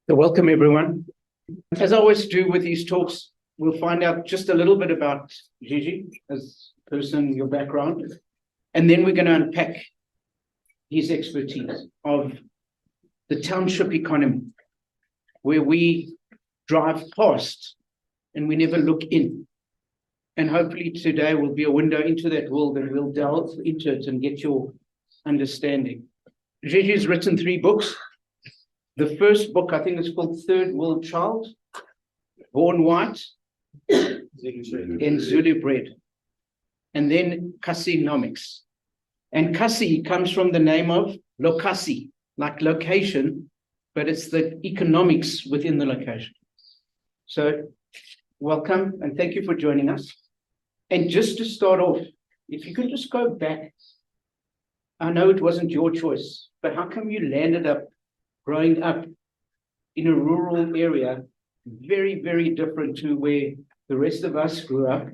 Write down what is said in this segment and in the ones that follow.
So welcome, everyone. As I always do with these talks, we'll find out just a little bit about GG as a person, your background, and then we're going to unpack his expertise of the township economy, where we drive past and we never look in. And hopefully today will be a window into that world, and we'll delve into it and get your understanding. GG has written 3 books. The first book, I think, is called Third World Child, Born White, and Zulu Bred. And then 𝐿𝐴𝐶𝐼nomics. And 𝐿𝐴𝐶 comes from the name of lokasi, like location, but it's the economics within the location. So welcome, and thank you for joining us. And just to start off, if you could just go back, I know it wasn't your choice, but how come you landed up growing up in a rural area, very, very different to where the rest of us grew up,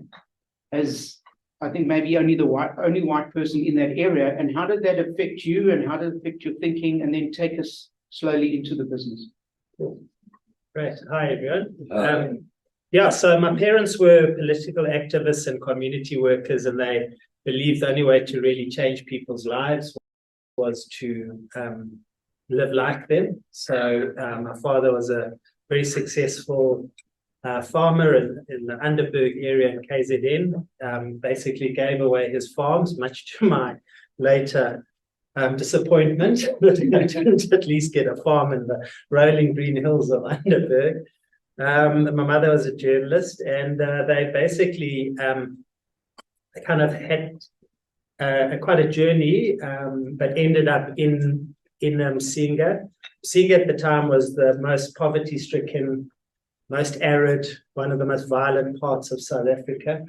as I think maybe only white person in that area? And how did that affect you, and how did it affect your thinking, and then take us slowly into the business? Cool. Great. Hi, everyone. Yeah, so my parents were political activists and community workers, and they believed the only way to really change people's lives was to live like them. So my father was a very successful farmer in the Underberg area in KZN. Basically gave away his farms, much to my later disappointment that I didn't at least get a farm in the rolling green hills of Underberg. My mother was a journalist, and they basically kind of had quite a journey, but ended up in 𝐸𝐴𝐧𝐜𝐿𝐴. 𝐸𝐴𝐧𝐜𝐿𝐴 at the time was the most poverty-stricken, most arid, one of the most violent parts of South Africa.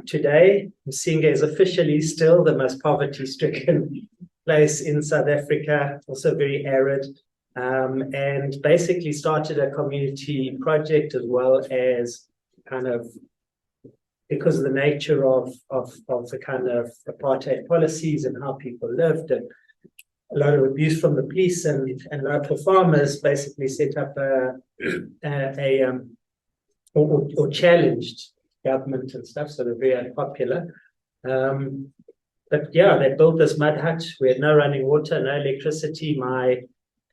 Today, 𝐸𝐴𝐧𝐜𝐿𝐴 is officially still the most poverty-stricken place in South Africa, also very arid, and basically started a community project, as well as kind of, because of the nature of the kind of apartheid policies and how people lived, and a lot of abuse from the police and local farmers, basically set up or challenged government and stuff, so they're very unpopular. But yeah, they built this mud hut. We had no running water, no electricity.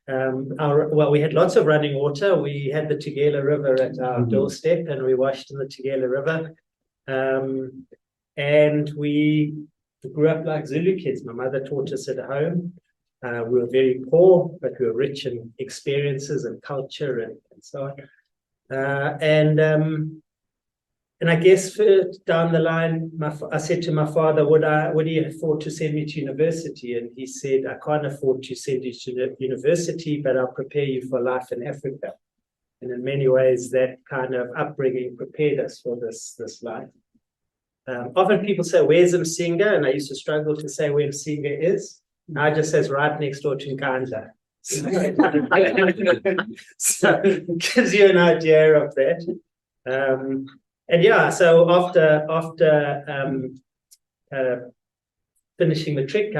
Well, we had lots of running water. We had the 𝐜𝐨𝐽𝐺 River at our doorstep, and we washed in the 𝐜𝐨𝐽𝐺 River. And we grew up like Zulu kids. My mother taught us at home. We were very poor, but we were rich in experiences and culture and so on. And I guess down the line, I said to my father, would he afford to send me to university? And he said, I can't afford to send you to university, but I'll prepare you for life in Africa. And in many ways, that kind of upbringing prepared us for this life. Often people say, where's 𝐸𝐴𝐧𝐜𝐿𝐴? And I used to struggle to say where 𝐸𝐴𝐧𝐜𝐿𝐴 is. Now it just says right next door to 𝐿𝐴𝐧𝐼𝐻𝐿𝐴. So it gives you an idea of that. And yeah, so after finishing matric,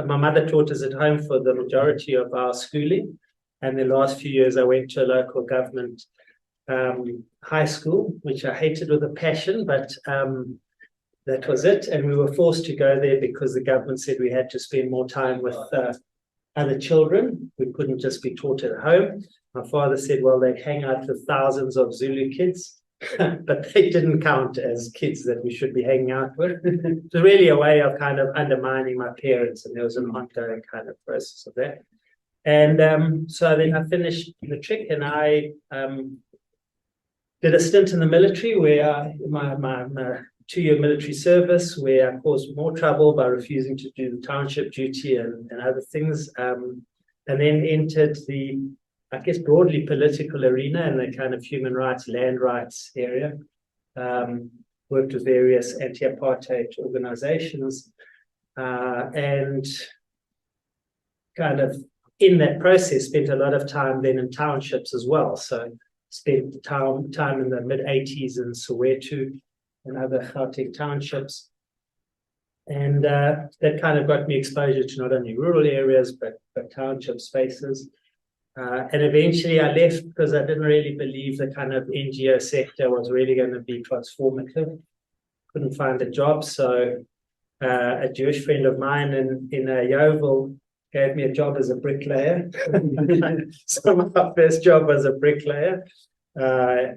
my mother taught us at home for the majority of our schooling. And the last few years, I went to a local government high school, which I hated with a passion, but that was it. And we were forced to go there because the government said we had to spend more time with other children. We couldn't just be taught at home. My father said, well, they'd hang out with thousands of Zulu kids, but they didn't count as kids that we should be hanging out with. It was really a way of kind of undermining my parents, and there was an ongoing kind of process of that. And so then I finished matric, and I did a stint in the military, where my 2-year military service, where I caused more trouble by refusing to do the township duty and other things, and then entered the, I guess, broadly political arena in the kind of human rights, land rights area. Worked with various anti-apartheid organizations, and kind of in that process spent a lot of time then in townships as well. So spent time in the mid-80s in Soweto and other Gauteng townships. that kind of got me exposure to not only rural areas, but township spaces. And eventually I left because I didn't really believe the kind of NGO sector was really going to be transformative. Couldn't find a job. So a Jewish friend of mine in 𝐿𝐴𝐺𝐵𝐿 gave me a job as a bricklayer. So my first job was a bricklayer. I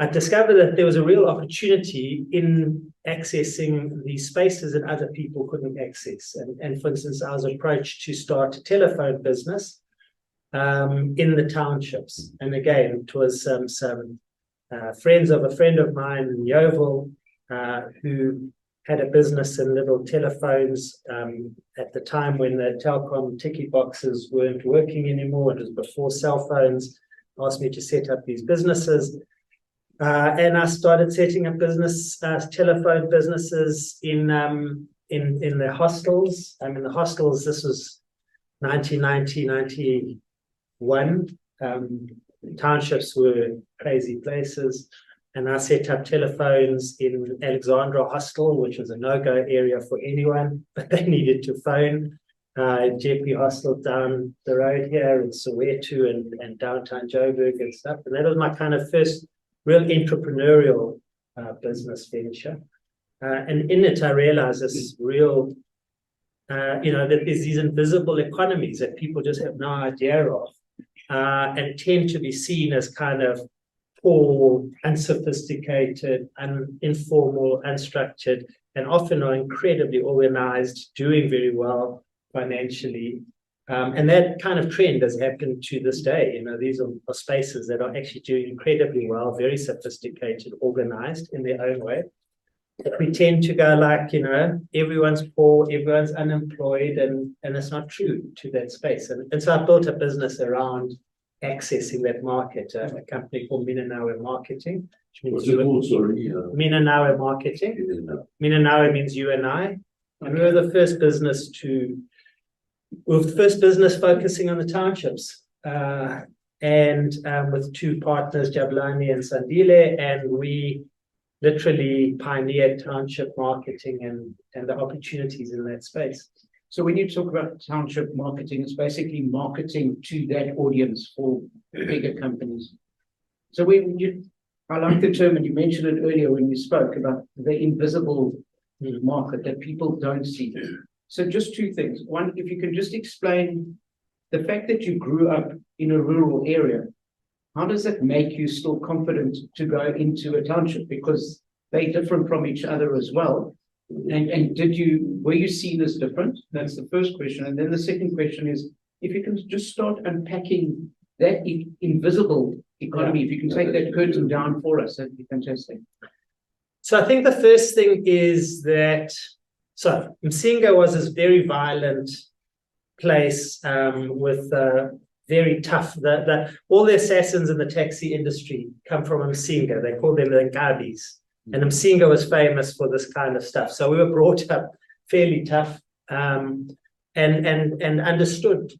discovered that there was a real opportunity in accessing these spaces that other people couldn't access. And for instance, I was approached to start a telephone business in the townships. And again, it was some friends of a friend of mine in 𝐿𝐴𝐺𝐵𝐿 who had a business in little telephones at the time when the telecom ticket boxes weren't working anymore. It was before cell phones. Asked me to set up these businesses. And I started setting up telephone businesses in the hostels. In the hostels, this was 1990, 91. Townships were crazy places. And I set up telephones in Alexandra Hostel, which was a no-go area for anyone, but they needed to phone. JP Hostel down the road here in Soweto and downtown Joburg and stuff. And that was my kind of first real entrepreneurial business venture. And in it, I realized this real, that there's these invisible economies that people just have no idea of and tend to be seen as kind of poor, unsophisticated, informal, unstructured, and often are incredibly organized, doing very well financially. And that kind of trend has happened to this day. These are spaces that are actually doing incredibly well, very sophisticated, organized in their own way. But we tend to go like, everyone's poor, everyone's unemployed, and it's not true to that space. And so I built a business around accessing that market, a company called 𝐼𝐴𝐺𝐻 Marketing. What's it called, sorry? 𝐼𝐴𝐺𝐻 Marketing. 𝐼𝐴𝐺𝐻 means you and I. And we were the first business focusing on the townships. With two partners, Jabulani and Sandile, and we literally pioneered township marketing and the opportunities in that space. So when you talk about township marketing, it's basically marketing to that audience for bigger companies. So I like the term, and you mentioned it earlier when we spoke about the invisible market that people don't see. So just two things. One, if you can just explain the fact that you grew up in a rural area, how does that make you still confident to go into a township? Because they're different from each other as well. And were you seen as different? That's the first question. And then the second question is, if you can just start unpacking that invisible economy, if you can take that curtain down for us, that'd be fantastic. So I think the first thing is that, 𝐼𝐴𝐺𝐻 was this very violent place with very tough. All the assassins in the taxi industry come from 𝐼𝐴𝐺𝐻. They call them the 𝐿𝐴𝐺𝐵s. And 𝐼𝐴𝐺𝐻 was famous for this kind of stuff. So we were brought up fairly tough and understood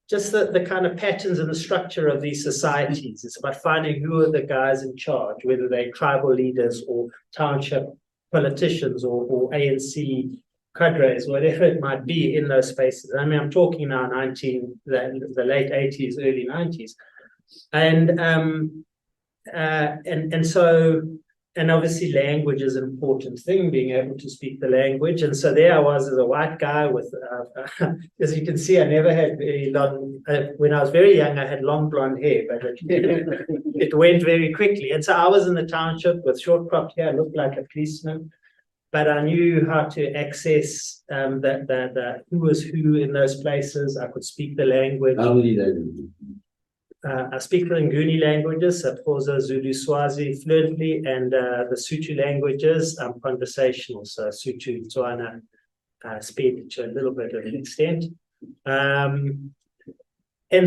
just the kind of patterns and the structure of these societies. It's about finding who are the guys in charge, whether they're tribal leaders or township politicians or ANC cadres, whatever it might be in those spaces. I mean, I'm talking now the late 80s, early 90s. And obviously language is an important thing, being able to speak the language. And so there I was as a white guy with, as you can see, I never had very long, when I was very young, I had long blonde hair, but it went very quickly. And so I was in the township with short cropped hair, looked like a policeman, but I knew how to access who was who in those places. I could speak the language. How many languages? I speak the Nguni languages, Xhosa, Zulu, Swazi fluently, and the Sotho languages, I'm conversational, so Sotho, Tswana, speak to a little bit of an extent. And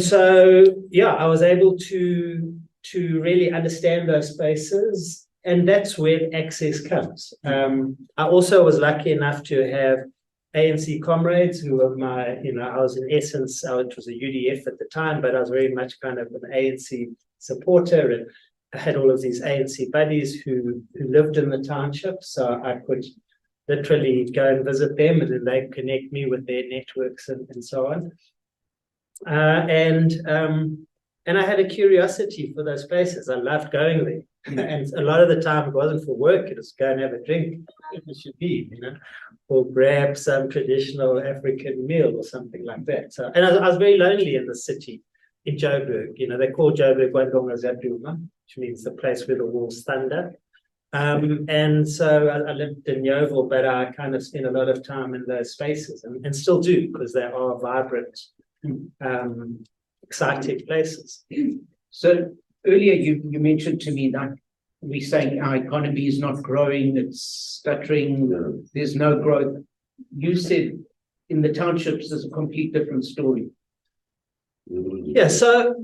so, I was able to really understand those spaces, and that's where access comes. I also was lucky enough to have ANC comrades who were my, I was in essence, it was a UDF at the time, but I was very much kind of an ANC supporter. I had all of these ANC buddies who lived in the township, so I could literally go and visit them, and then they connect me with their networks and so on. And I had a curiosity for those places. I loved going there. And a lot of the time it wasn't for work, it was go and have a drink. It should be, or grab some traditional African meal or something like that. So, and I was very lonely in the city, in Joburg. They call Joburg 𝐜𝐴𝐧𝐜𝐿𝐴, which means the place where the walls thunder. And so I lived in Yeovil, but I kind of spent a lot of time in those spaces and still do, because they are vibrant, exciting places. So earlier you mentioned to me that we're saying our economy is not growing, it's stuttering, there's no growth. You said in the townships there's a complete different story. Yeah, so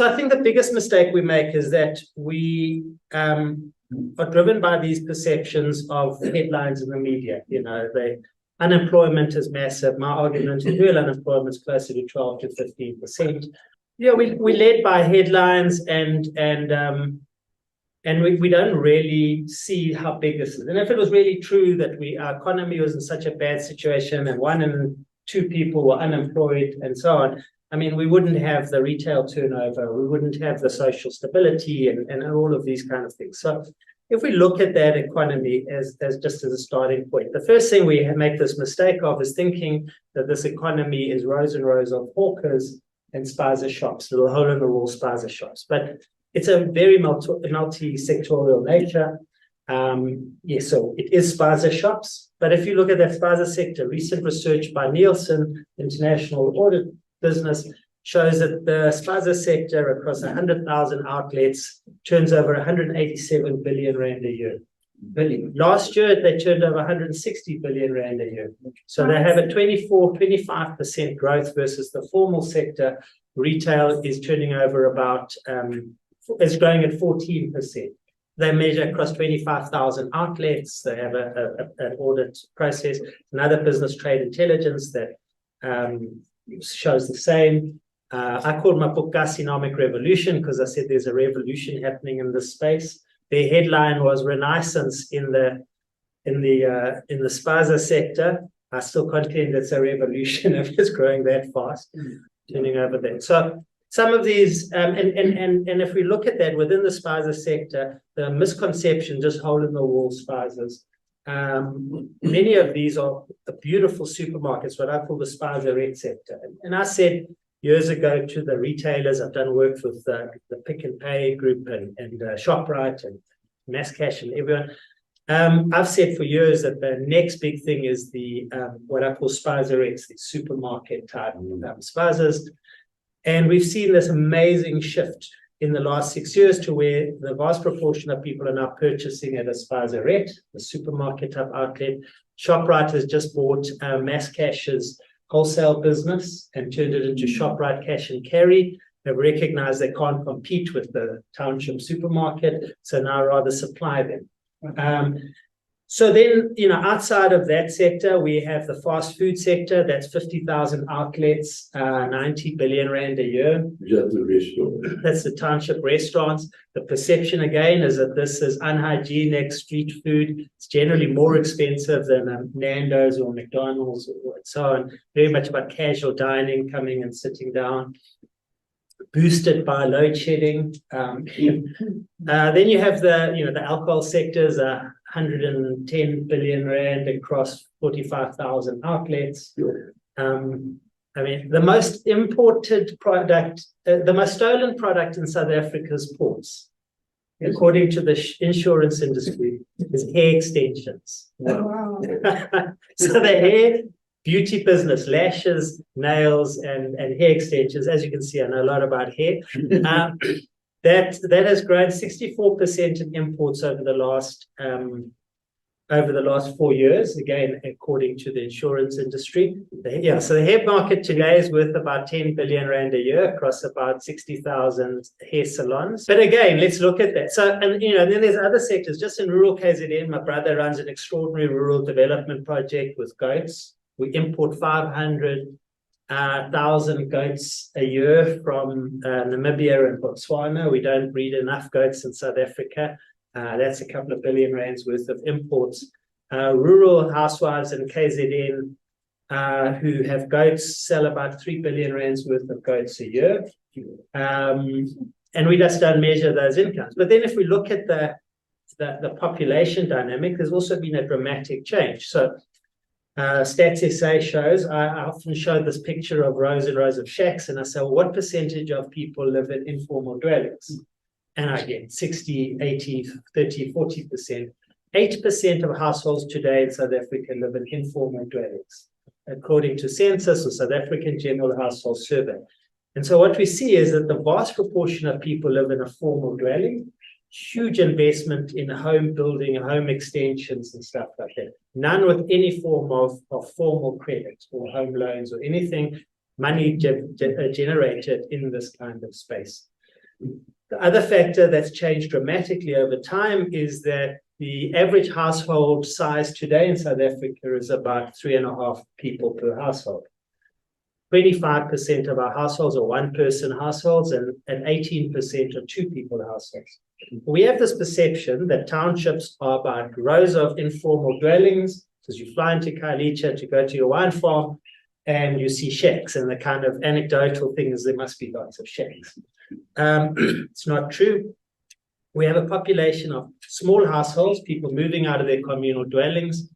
I think the biggest mistake we make is that we are driven by these perceptions of headlines in the media. The unemployment is massive. My argument is real unemployment is closer to 12 to 15%. Yeah, we're led by headlines and we don't really see how big this is. And if it was really true that our economy was in such a bad situation and 1 in 2 people were unemployed and so on, I mean, we wouldn't have the retail turnover, we wouldn't have the social stability and all of these kind of things. So if we look at that economy as just as a starting point, the first thing we make this mistake of is thinking that this economy is rows and rows of hawkers and spaza shops, little hole-in-the-wall spaza shops. But it's a very multi-sectorial nature. Yes, so it is spaza shops. But if you look at that spaza sector, recent research by Nielsen, International Audit Business, shows that the spaza sector across 100,000 outlets turns over 187 billion rand a year. Last year, they turned over 160 billion rand a year. So they have a 25% growth versus the formal sector. Retail is turning over about, is growing at 14%. They measure across 25,000 outlets. They have an audit process, another business trade intelligence that shows the same. I called my book Gastronomic Revolution because I said there's a revolution happening in this space. Their headline was Renaissance in the spaza sector. I still contend it's a revolution if it's growing that fast, turning over that. So some of these, and if we look at that within the spaza sector, the misconception, just hole-in-the-wall spazas. Many of these are beautiful supermarkets, what I call the spazarettes sector. And I said years ago to the retailers, I've done work with the Pick n Pay group and ShopRite and Masscash and everyone. I've said for years that the next big thing is the what I call spazarettes, the supermarket type spazas. And we've seen this amazing shift in the last 6 years to where the vast proportion of people are now purchasing at a spazarette, the supermarket type outlet. ShopRite has just bought Masscash's wholesale business and turned it into ShopRite Cash and Carry. They've recognized they can't compete with the township supermarket, so now rather supply them. So then, outside of that sector, we have the fast food sector. That's 50,000 outlets, 90 billion rand a year. That's the township restaurants. The perception, again, is that this is unhygienic street food. It's generally more expensive than Nando's or McDonald's or so on. Very much about casual dining, coming and sitting down. Boosted by load shedding. Then you have the alcohol sectors, 110 billion rand across 45,000 outlets. I mean, the most imported product, the most stolen product in South Africa's ports, according to the insurance industry, is hair extensions. Wow. So the hair beauty business, lashes, nails, and hair extensions. As you can see, I know a lot about hair. That has grown 64% in imports over the last 4 years. Again, according to the insurance industry. So the hair market today is worth about 10 billion rand a year across about 60,000 hair salons. But again, let's look at that. So, and then there's other sectors. Just in rural KZN, my brother runs an extraordinary rural development project with goats. We import 500 1,000 goats a year from Namibia and Botswana. We don't breed enough goats in South Africa. That's a couple of billion rands worth of imports. Rural housewives in KZN who have goats sell about 3 billion rands worth of goats a year. And we just don't measure those incomes. But then if we look at the population dynamic, there's also been a dramatic change. So Stats SA shows, I often show this picture of rows and rows of shacks, and I say, well, what percentage of people live in informal dwellings? And I get 60, 80, 30, 40%. 8% of households today in South Africa live in informal dwellings, according to Census or South African General Household Survey. And so what we see is that the vast proportion of people live in a formal dwelling, huge investment in home building, home extensions and stuff like that. None with any form of formal credit or home loans or anything, money generated in this kind of space. The other factor that's changed dramatically over time is that the average household size today in South Africa is about 3.5 people per household. 25% of our households are one-person households and 18% are two-people households. We have this perception that townships are about rows of informal dwellings, because you fly into 𝐤𝐴𝐧𝐜𝐿 to go to your wine farm and you see shacks, and the kind of anecdotal thing is there must be lots of shacks. It's not true. We have a population of small households, people moving out of their communal dwellings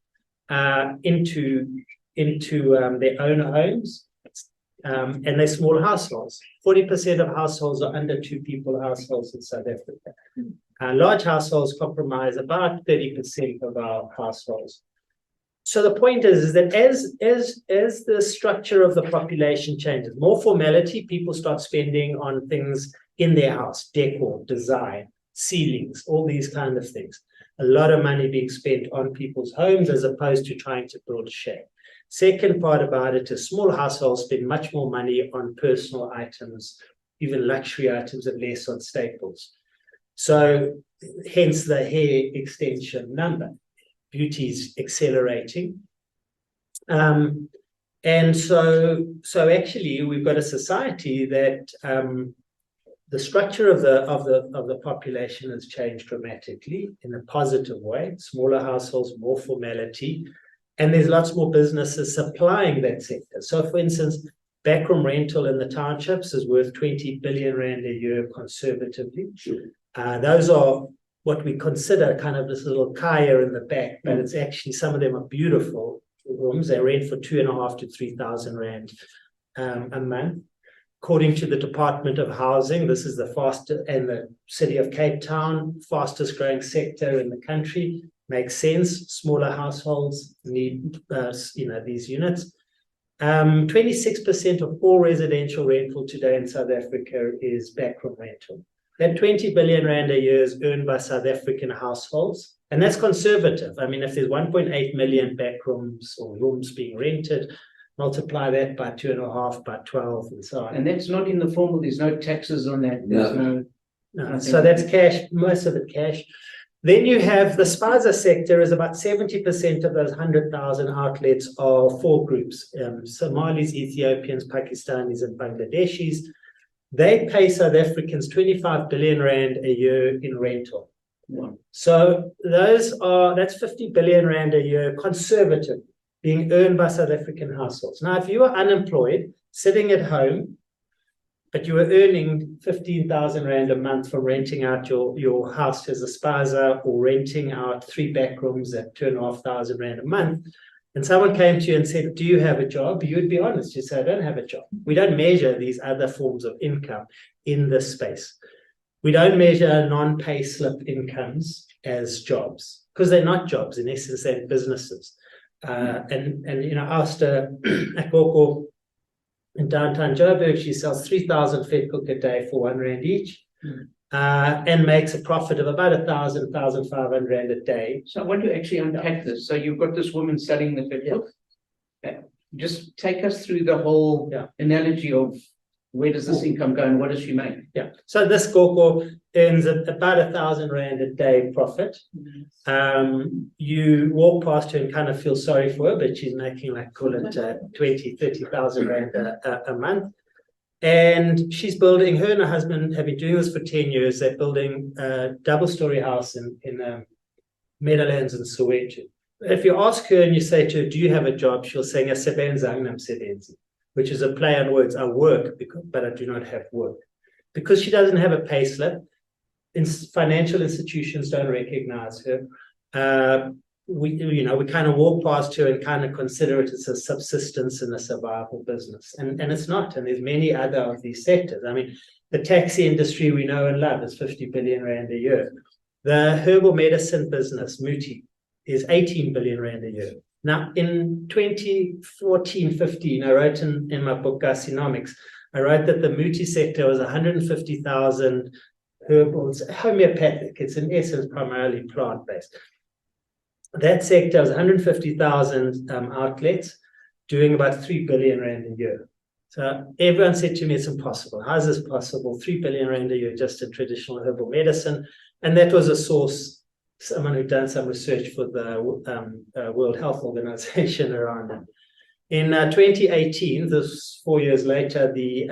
into their own homes, and they're small households. 40% of households are under 2-people households in South Africa. Large households comprise about 30% of our households. So the point is that as the structure of the population changes, more formality, people start spending on things in their house, decor, design, ceilings, all these kind of things. A lot of money being spent on people's homes as opposed to trying to build a shack. Second part about it is small households spend much more money on personal items, even luxury items, and less on staples. So hence the hair extension number. Beauty is accelerating. And so actually we've got a society that the structure of the population has changed dramatically in a positive way. Smaller households, more formality, and there's lots more businesses supplying that sector. So, for instance, backroom rental in the townships is worth 20 billion rand a year conservatively. Sure. Those are what we consider kind of this little kaya in the back, but it's actually, some of them are beautiful rooms. They rent for 2.5 to 3,000 rand a month. According to the Department of Housing, this is the fastest, and the city of Cape Town, fastest growing sector in the country. Makes sense. Smaller households need these units. 26% of all residential rental today in South Africa is backroom rental. That 20 billion rand a year is earned by South African households, and that's conservative. I mean, if there's 1.8 million backrooms or rooms being rented, multiply that by 2.5, by 12, and so on. And that's not in the formal, there's no taxes on that. There's no. So that's cash, most of it cash. Then you have the spaza sector is about 70% of those 100,000 outlets are 4 groups, Somalis, Ethiopians, Pakistanis, and Bangladeshis. They pay South Africans 25 billion rand a year in rental. Wow. So that's 50 billion rand a year conservative being earned by South African households. Now, if you are unemployed, sitting at home, but you were earning 15,000 rand a month from renting out your house as a spaza or renting out 3 backrooms at 2,500 rand a month, and someone came to you and said, do you have a job? You would be honest. You'd say, I don't have a job. We don't measure these other forms of income in this space. We don't measure non-pay slip incomes as jobs because they're not jobs. In essence, they're businesses. And I asked a Gogos in downtown Joburg, she sells 3,000 vetkoek a day for 1 rand each, and makes a profit of about 1,000, 1,500 rand a day. So I want to actually unpack this. So you've got this woman selling the vetkoek. Just take us through the whole analogy of where does this income go and what does she make? Yeah. So this �𝐴𝐵 earns about R1,000 a day profit. You walk past her and kind of feel sorry for her, but she's making like, call it 20,000, 30,000 rand a month. And she's building, her and her husband have been doing this for 10 years. They're building a double-story house in Meadowlands in Soweto. If you ask her and you say to her, do you have a job? She'll say, 𝐜𝐨𝐧𝐜𝐥𝐻, which is a play on words. I work, but I do not have work. Because she doesn't have a pay slip, financial institutions don't recognize her. We kind of walk past her and kind of consider it as a subsistence and a survival business. And it's not. And there's many other of these sectors. I mean, the taxi industry we know and love is 50 billion rand a year. The herbal medicine business, Muti, is 18 billion rand a year. Now, in 2014-15, I wrote in my book, 𝐼𝐧𝐜𝐫𝐞𝐝, I wrote that the Muti sector was 150,000 herbals, homeopathic. It's in essence primarily plant-based. That sector was 150,000 outlets, doing about 3 billion rand a year. So everyone said to me, it's impossible. How is this possible? 3 billion rand a year just in traditional herbal medicine. And that was a source, someone who'd done some research for the World Health Organization around it. In 2018, this 4 years later, the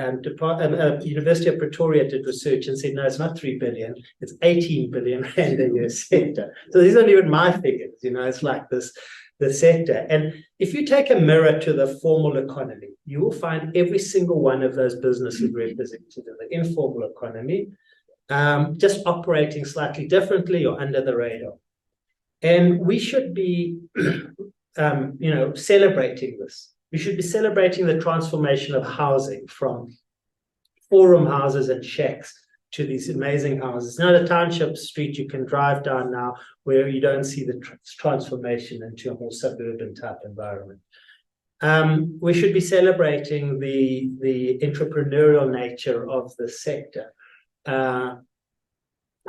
University of Pretoria did research and said, no, it's not 3 billion, it's 18 billion rand a year sector. So these aren't even my figures, it's like this, the sector. And if you take a mirror to the formal economy, you will find every single one of those businesses represented in the informal economy, just operating slightly differently or under the radar. And we should be celebrating this. We should be celebrating the transformation of housing from forum houses and shacks to these amazing houses. Now, the township street you can drive down now where you don't see the transformation into a more suburban type environment. We should be celebrating the entrepreneurial nature of the sector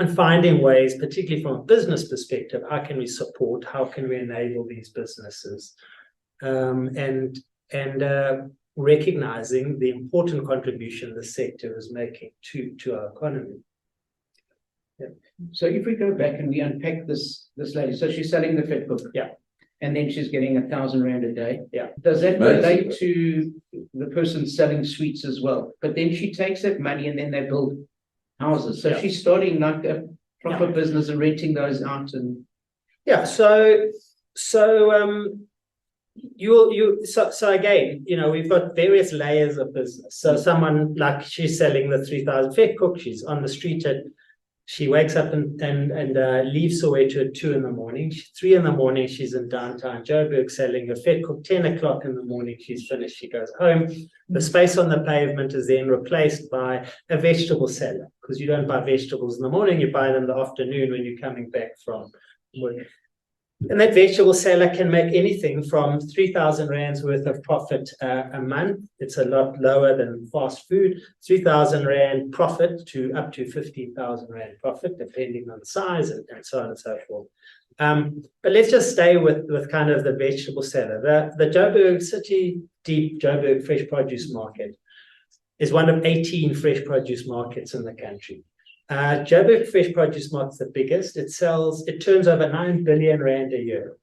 and finding ways, particularly from a business perspective, how can we support, how can we enable these businesses, and recognizing the important contribution the sector is making to our economy. Yeah. So if we go back and we unpack this lady, so she's selling the vetkoek. Yeah. And then she's getting 1,000 rand a day. Yeah. Does that relate to the person selling sweets as well? But then she takes that money and then they build houses. So she's starting like a proper business and renting those out. And so again, we've got various layers of business. So someone like she's selling the 3,000 vetkoek, she's on the street she wakes up and leaves Soweto at 2 in the morning. 3 in the morning, she's in downtown Joburg selling her vetkoek. 10 o'clock in the morning, she's finished, she goes home. The space on the pavement is then replaced by a vegetable seller, because you don't buy vegetables in the morning, you buy them in the afternoon when you're coming back from work. And that vegetable seller can make anything from 3,000 rands worth of profit a month. It's a lot lower than fast food. 3,000 rand profit to up to 15,000 rand profit, depending on the size and so on and so forth. But let's just stay with kind of the vegetable seller. The Joburg City Deep Joburg Fresh Produce Market is one of 18 fresh produce markets in the country. Joburg Fresh Produce Market is the biggest. It turns over 9 billion rand a year.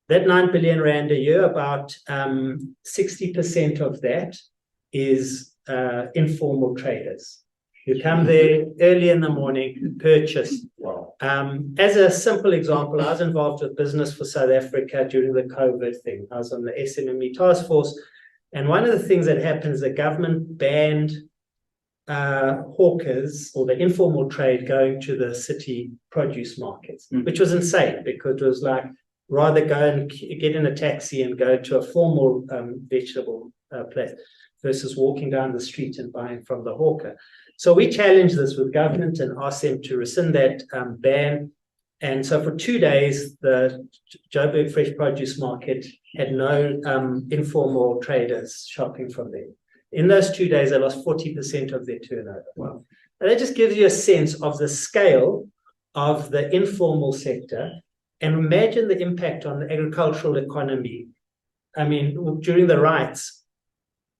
That 9 billion rand a year, about 60% of that is informal traders. You come there early in the morning, purchase. Wow. As a simple example, I was involved with Business for South Africa during the COVID thing. I was on the SMME task force. And one of the things that happened is the government banned hawkers or the informal trade going to the city produce markets, which was insane, because it was like rather go and get in a taxi and go to a formal vegetable place versus walking down the street and buying from the hawker. So we challenged this with government and asked them to rescind that ban. And so for 2 days, the Joburg Fresh Produce Market had no informal traders shopping from there. In those 2 days, they lost 40% of their turnover. Wow. And that just gives you a sense of the scale of the informal sector. And imagine the impact on the agricultural economy. I mean, during the riots,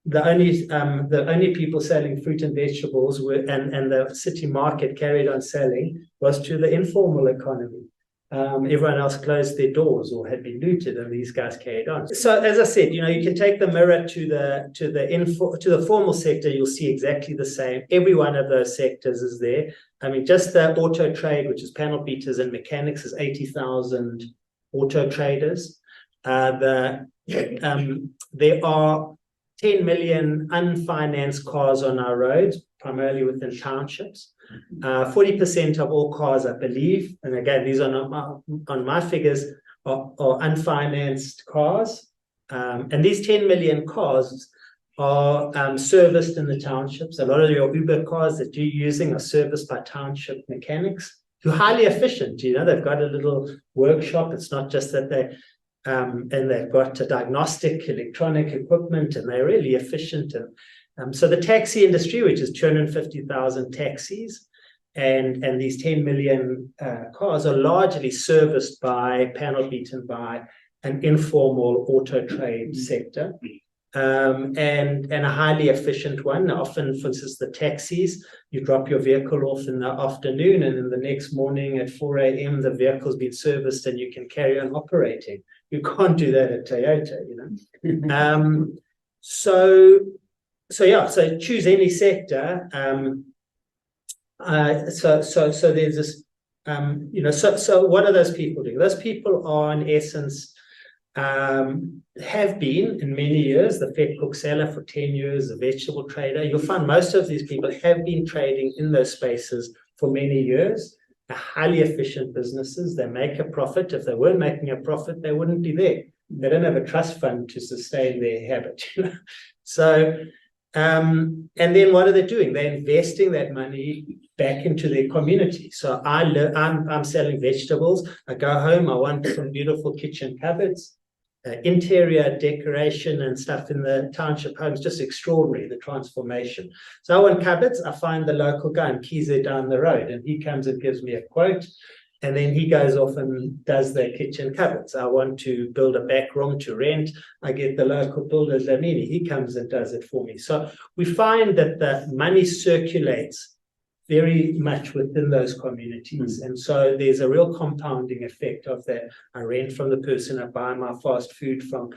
the only people selling fruit and vegetables and the city market carried on selling was to the informal economy. Everyone else closed their doors or had been looted, and these guys carried on. So, as I said, you can take the mirror to the formal sector. You'll see exactly the same. Every one of those sectors is there. I mean, just the auto trade, which is panel beaters and mechanics, is 80,000 auto traders. There are 10 million unfinanced cars on our roads, primarily within townships. 40% of all cars, I believe, and again, these are not on my figures, are unfinanced cars. And these 10 million cars are serviced in the townships. A lot of your Uber cars that you're using are serviced by township mechanics who are highly efficient. They've got a little workshop. It's not just that and they've got a diagnostic electronic equipment, and they're really efficient. And so the taxi industry, which is 250,000 taxis, and these 10 million cars are largely serviced by panel beaten by an informal auto trade sector, and a highly efficient one. Often, for instance, the taxis, you drop your vehicle off in the afternoon, and then the next morning at 4 a.m. the vehicle's been serviced and you can carry on operating. You can't do that at Toyota, So choose any sector. So there's this, so what are those people doing? Those people are, in essence, have been in many years the vetkoek seller for 10 years, a vegetable trader. You'll find most of these people have been trading in those spaces for many years. They're highly efficient businesses. They make a profit. If they weren't making a profit, they wouldn't be there. They don't have a trust fund to sustain their habit. So, and then what are they doing? They're investing that money back into their community. So I'm selling vegetables. I go home. I want some beautiful kitchen cupboards. Interior decoration and stuff in the township homes, just extraordinary, the transformation. So I want cupboards. I find the local guy in 𝐜𝐸𝐧𝐜𝐿 down the road, and he comes and gives me a quote, and then he goes off and does their kitchen cupboards. I want to build a back room to rent. I get the local builder, Lamini. He comes and does it for me. So we find that the money circulates very much within those communities. And so there's a real compounding effect of that. I rent from the person, I buy my fast food from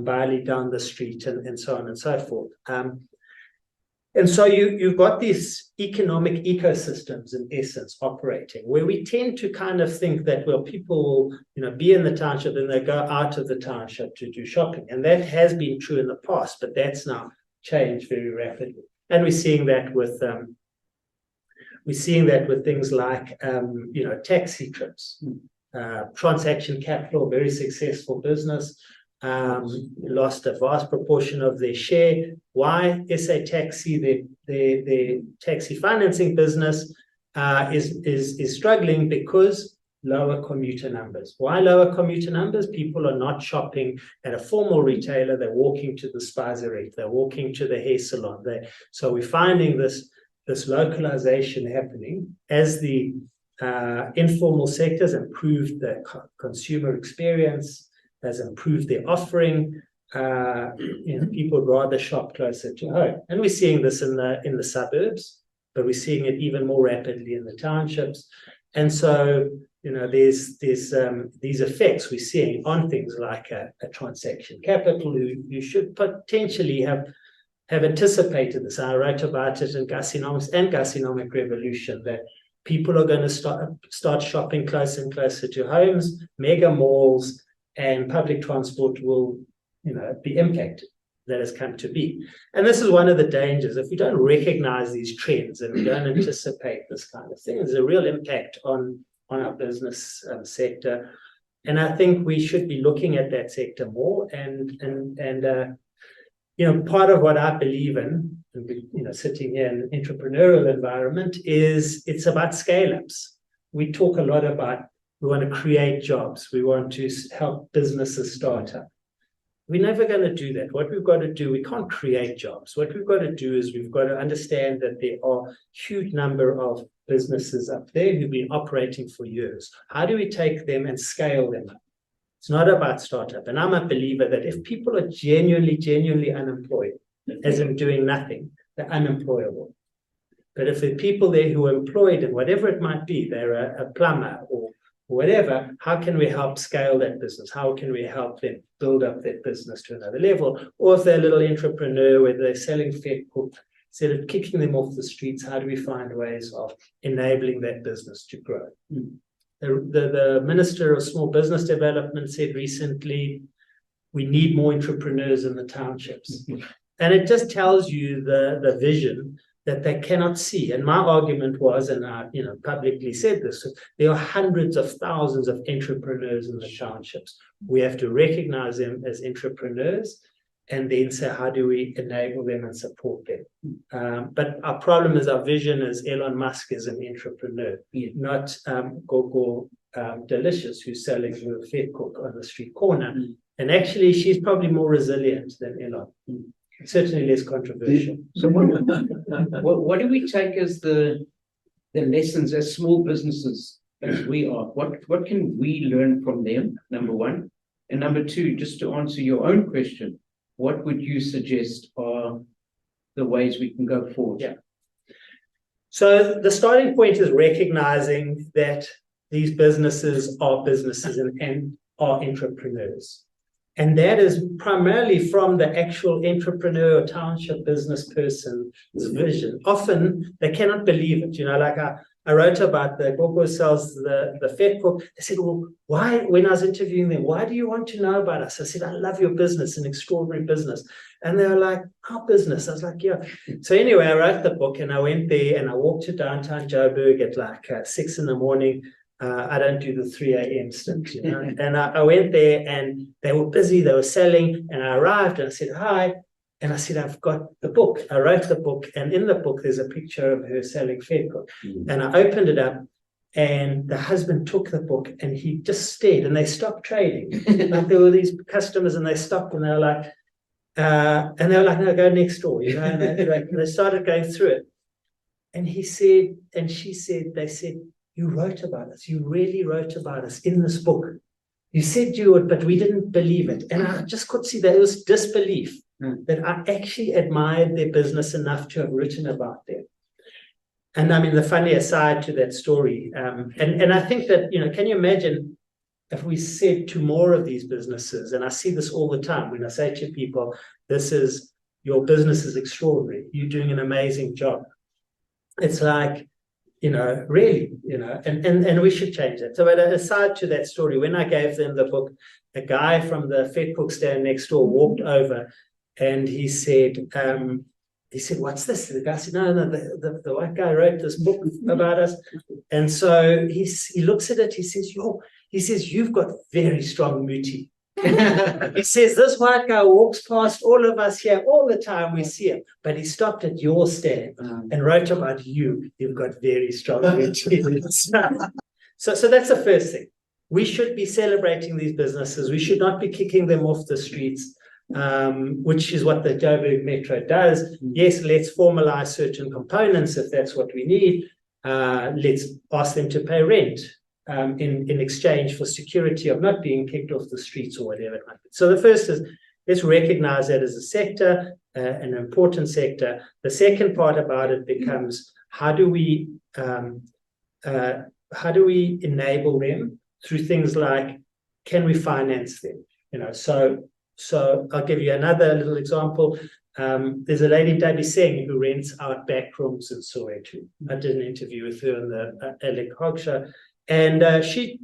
Bali down the street, and so on and so forth. And so you've got these economic ecosystems, in essence, operating, where we tend to kind of think that, well, people will, be in the township and they go out of the township to do shopping. And that has been true in the past, but that's now changed very rapidly. And we're seeing that with things like, taxi trips. Transaction Capital, very successful business, lost a vast proportion of their share. Why? SA Taxi, their taxi financing business, is struggling because lower commuter numbers. Why lower commuter numbers? People are not shopping at a formal retailer. They're walking to the spazarettes. They're walking to the hair salon. So we're finding this localization happening as the informal sectors improved the consumer experience, has improved their offering. People would rather shop closer to home, and we're seeing this in the suburbs, but we're seeing it even more rapidly in the townships. And so, there's these effects we're seeing on things like a Transaction Capital, who should potentially have anticipated this. I wrote about it in 𝐻𝐸𝐺𝐜𝐺𝐿 and 𝐻𝐸𝐺𝐸𝐺 Revolution, that people are going to start shopping closer and closer to homes. Mega malls and public transport will, be impacted. That has come to be. And this is one of the dangers. If we don't recognize these trends and we don't anticipate this kind of thing, there's a real impact on our business sector. And I think we should be looking at that sector more. And part of what I believe in, sitting here in an entrepreneurial environment, is it's about scale-ups. We talk a lot about, we want to create jobs. We want to help businesses start up. We're never going to do that. What we've got to do, we can't create jobs. What we've got to do is we've got to understand that there are a huge number of businesses up there who've been operating for years. How do we take them and scale them up? It's not about startup. And I'm a believer that if people are genuinely unemployed, as in doing nothing, they're unemployable. But if there are people there who are employed in whatever it might be, they're a plumber or whatever, how can we help scale that business? How can we help them build up that business to another level? Or if they're a little entrepreneur, whether they're selling vetkoek, instead of kicking them off the streets, how do we find ways of enabling that business to grow? The Minister of Small Business Development said recently, we need more entrepreneurs in the townships. And it just tells you the vision that they cannot see. And my argument was, and I publicly said this, there are hundreds of thousands of entrepreneurs in the townships. We have to recognize them as entrepreneurs and then say, how do we enable them and support them? But our problem is our vision is Elon Musk is an entrepreneur, not 𝐿𝐴 Delicious, who's selling her vetkoek on the street corner. And actually, she's probably more resilient than Elon. Certainly less controversial. So what do we take as the lessons as small businesses as we are? What can we learn from them, number one? And number two, just to answer your own question, what would you suggest are the ways we can go forward? Yeah. So the starting point is recognizing that these businesses are businesses and are entrepreneurs. And that is primarily from the actual entrepreneur or township business person's vision. Often they cannot believe it. Like I wrote about the Gogos sells the vetkoek. They said, well, why, when I was interviewing them, why do you want to know about us? I said, I love your business, an extraordinary business. And they were like, our business? I was like, yeah. So anyway, I wrote the book and I went there and I walked to downtown Joburg at like 6 a.m. I don't do the 3 a.m. stint, And I went there and they were busy, they were selling, and I arrived and I said, hi. And I said, I've got the book. I wrote the book, and in the book, there's a picture of her selling vetkoek. And I opened it up, and the husband took the book and he just stared, and they stopped trading. Like there were these customers and they stopped and they were like, no, go next door, and they started going through it. And he said, and she said, they said, you wrote about us. You really wrote about us in this book. You said you would, but we didn't believe it. And I just could see there was disbelief that I actually admired their business enough to have written about them. And I mean, the funny aside to that story, and I think that, can you imagine if we said to more of these businesses, and I see this all the time when I say to people, your business is extraordinary. You're doing an amazing job. It's like, really, and we should change that. So, but aside to that story, when I gave them the book, a guy from the vetkoek stand next door walked over and he said, what's this? The guy said, no, the white guy wrote this book about us. And so he looks at it, he says, you've got very strong muti. He says, this white guy walks past all of us here all the time, we see him, but he stopped at your stand and wrote about you. You've got very strong muti. So that's the first thing. We should be celebrating these businesses. We should not be kicking them off the streets, which is what the Joburg Metro does. Yes, let's formalize certain components if that's what we need. Let's ask them to pay rent. In exchange for security of not being kicked off the streets or whatever it might be. So the first is, let's recognize that as a sector, an important sector. The second part about it becomes, how do we enable them through things like, can we finance them? So I'll give you another little example. There's a lady, Debbie Singh, who rents out back rooms in Soweto. I did an interview with her on the Alcock show. And she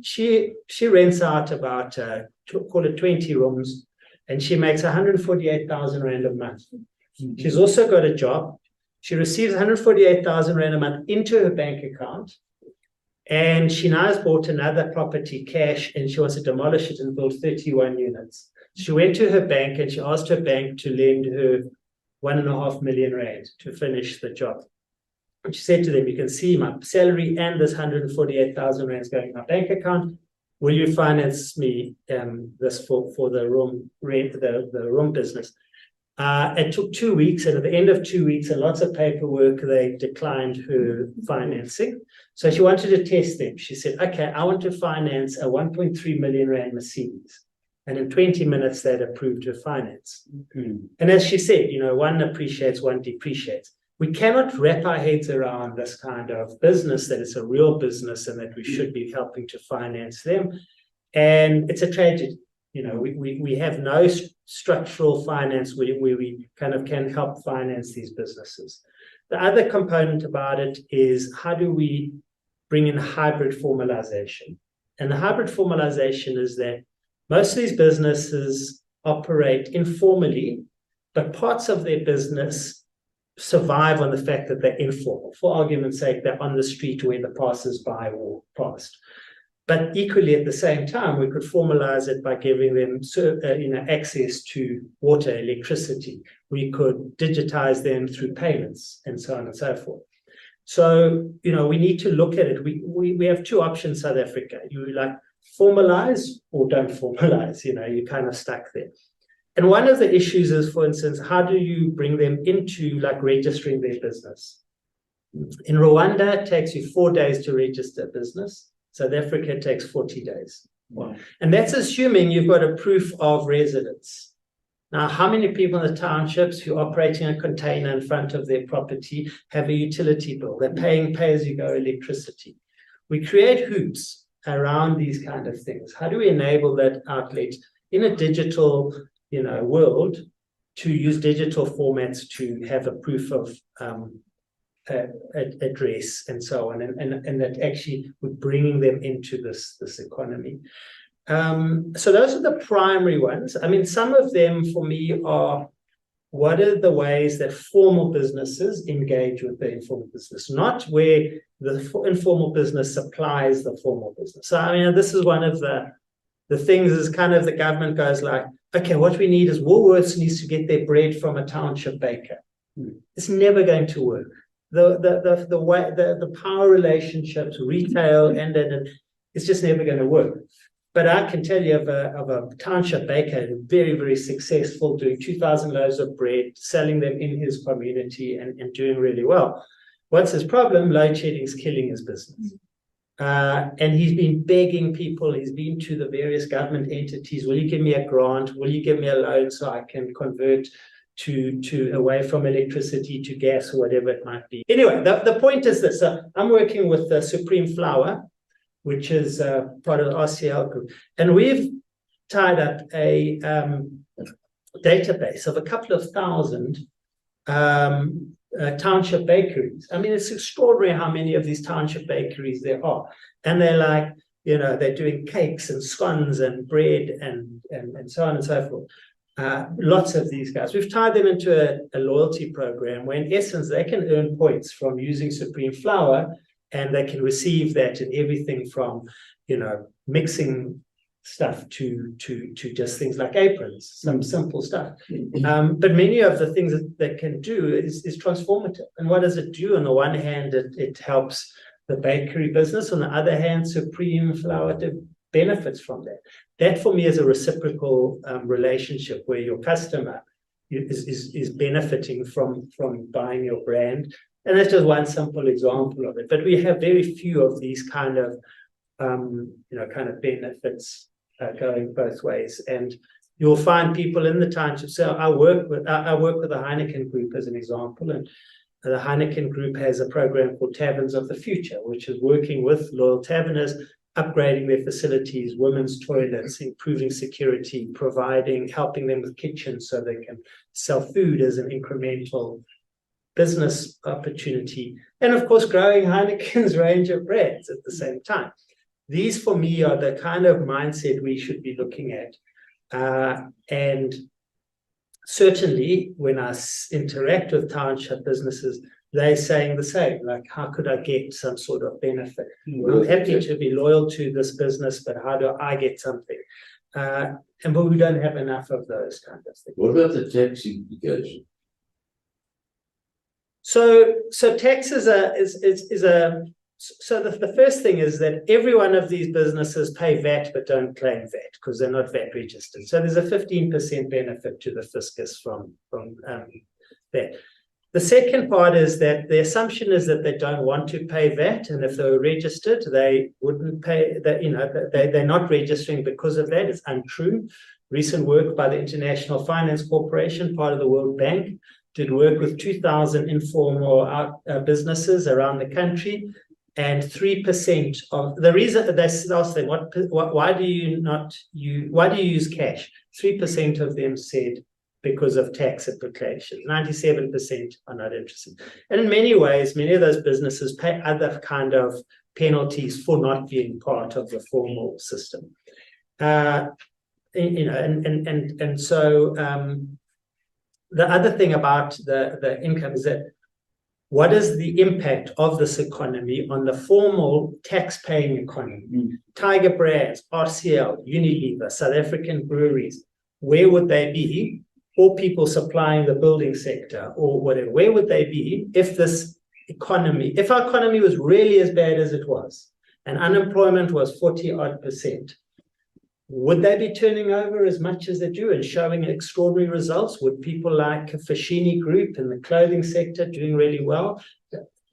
rents out about, call it 20 rooms, and she makes 148,000 Rand a month. She's also got a job. She receives 148,000 Rand a month into her bank account. And she now has bought another property cash, and she wants to demolish it and build 31 units. She went to her bank and she asked her bank to lend her 1.5 million Rand to finish the job. And she said to them, you can see my salary and this 148,000 Rands going in my bank account. Will you finance me this for the room rent, the room business? It took 2 weeks, and at the end of 2 weeks and lots of paperwork, they declined her financing. So she wanted to test them. She said, okay, I want to finance a 1.3 million Rand Mercedes. And in 20 minutes, they'd approved her finance. Mm. And as she said, one appreciates, one depreciates. We cannot wrap our heads around this kind of business, that it's a real business and that we should be helping to finance them. And it's a tragedy. We have no structural finance where we kind of can help finance these businesses. The other component about it is, how do we bring in hybrid formalization? And the hybrid formalization is that most of these businesses operate informally, but parts of their business survive on the fact that they're informal. For argument's sake, they're on the street where the passers-by walk past. But equally, at the same time, we could formalize it by giving them access to water, electricity. We could digitize them through payments, and so on and so forth. So, we need to look at it. We have two options in South Africa. You formalize or don't formalize, you're kind of stuck there. And one of the issues is, for instance, how do you bring them into registering their business? In Rwanda, it takes you 4 days to register a business. South Africa takes 40 days. Wow. And that's assuming you've got a proof of residence. Now, how many people in the townships who are operating a container in front of their property have a utility bill? They're paying pay-as-you-go electricity. We create hoops around these kind of things. How do we enable that outlet in a digital, world, to use digital formats to have a proof of address and so on, and that actually we're bringing them into this economy. So those are the primary ones. I mean, some of them for me are, what are the ways that formal businesses engage with the informal business, not where the informal business supplies the formal business. So, I mean, this is one of the things is kind of the government goes like, okay, what we need is Woolworths needs to get their bread from a township baker. It's never going to work. The power relationships, retail, and it's just never going to work. But I can tell you of a township baker, very, very successful, doing 2,000 loaves of bread, selling them in his community and doing really well. What's his problem? Load shedding is killing his business. And he's been begging people, he's been to the various government entities, will you give me a grant? Will you give me a loan so I can convert to away from electricity to gas or whatever it might be? Anyway, the point is this. I'm working with Supreme Flour, which is part of the RCL group. And we've tied up a database of a couple of thousand township bakeries. I mean, it's extraordinary how many of these township bakeries there are. And they're they're doing cakes and scones and bread and so on and so forth. Lots of these guys. We've tied them into a loyalty program where, in essence, they can earn points from using Supreme Flour, and they can receive that in everything from, mixing stuff to just things like aprons, some simple stuff. But many of the things that they can do is transformative. And what does it do? On the one hand, it helps the bakery business. On the other hand, Supreme Flour benefits from that. That for me is a reciprocal relationship where your customer is benefiting from buying your brand. And that's just one simple example of it. But we have very few of these kind of benefits going both ways. And you'll find people in the township. So I work with the Heineken Group as an example, and the Heineken Group has a program called Taverns of the Future, which is working with loyal taverners, upgrading their facilities, women's toilets, improving security, helping them with kitchens so they can sell food as an incremental business opportunity, and of course growing Heineken's range of brands at the same time. These for me are the kind of mindset we should be looking at, and certainly when I interact with township businesses, they're saying the same, like, how could I get some sort of benefit? I'm happy to be loyal to this business, but how do I get something? But we don't have enough of those kind of things. What about the tax implication? So tax is the first thing is that every one of these businesses pay VAT but don't claim VAT because they're not VAT registered. So there's a 15% benefit to the fiscus from that. The second part is that the assumption is that they don't want to pay VAT, and if they were registered, they wouldn't pay that. They're not registering because of that. It's untrue. Recent work by the International Finance Corporation, part of the World Bank, did work with 2,000 informal businesses around the country, and 3% of the reason that they asked them, why do you use cash? 3% of them said because of tax implications. 97% are not interested. And in many ways, many of those businesses pay other kind of penalties for not being part of the formal system. So the other thing about the income is that what is the impact of this economy on the formal tax-paying economy? Tiger Brands, RCL, Unilever, South African breweries, where would they be? Or people supplying the building sector or whatever, where would they be if if our economy was really as bad as it was and unemployment was 40-odd%? Would they be turning over as much as they do and showing extraordinary results? Would people like Fashini Group in the clothing sector doing really well?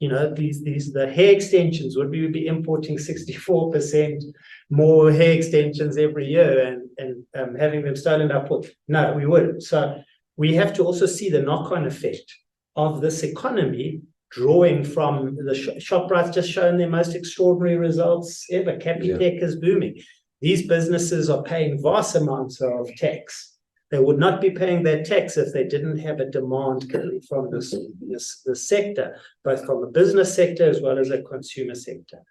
The hair extensions, would we be importing 64% more hair extensions every year and having them stolen up? No, we wouldn't. So we have to also see the knock-on effect of this economy drawing from the ShopRite's just shown their most extraordinary results ever. Capitec is booming. These businesses are paying vast amounts of tax. They would not be paying their tax if they didn't have a demand coming from this sector, both from the business sector as well as the consumer sector.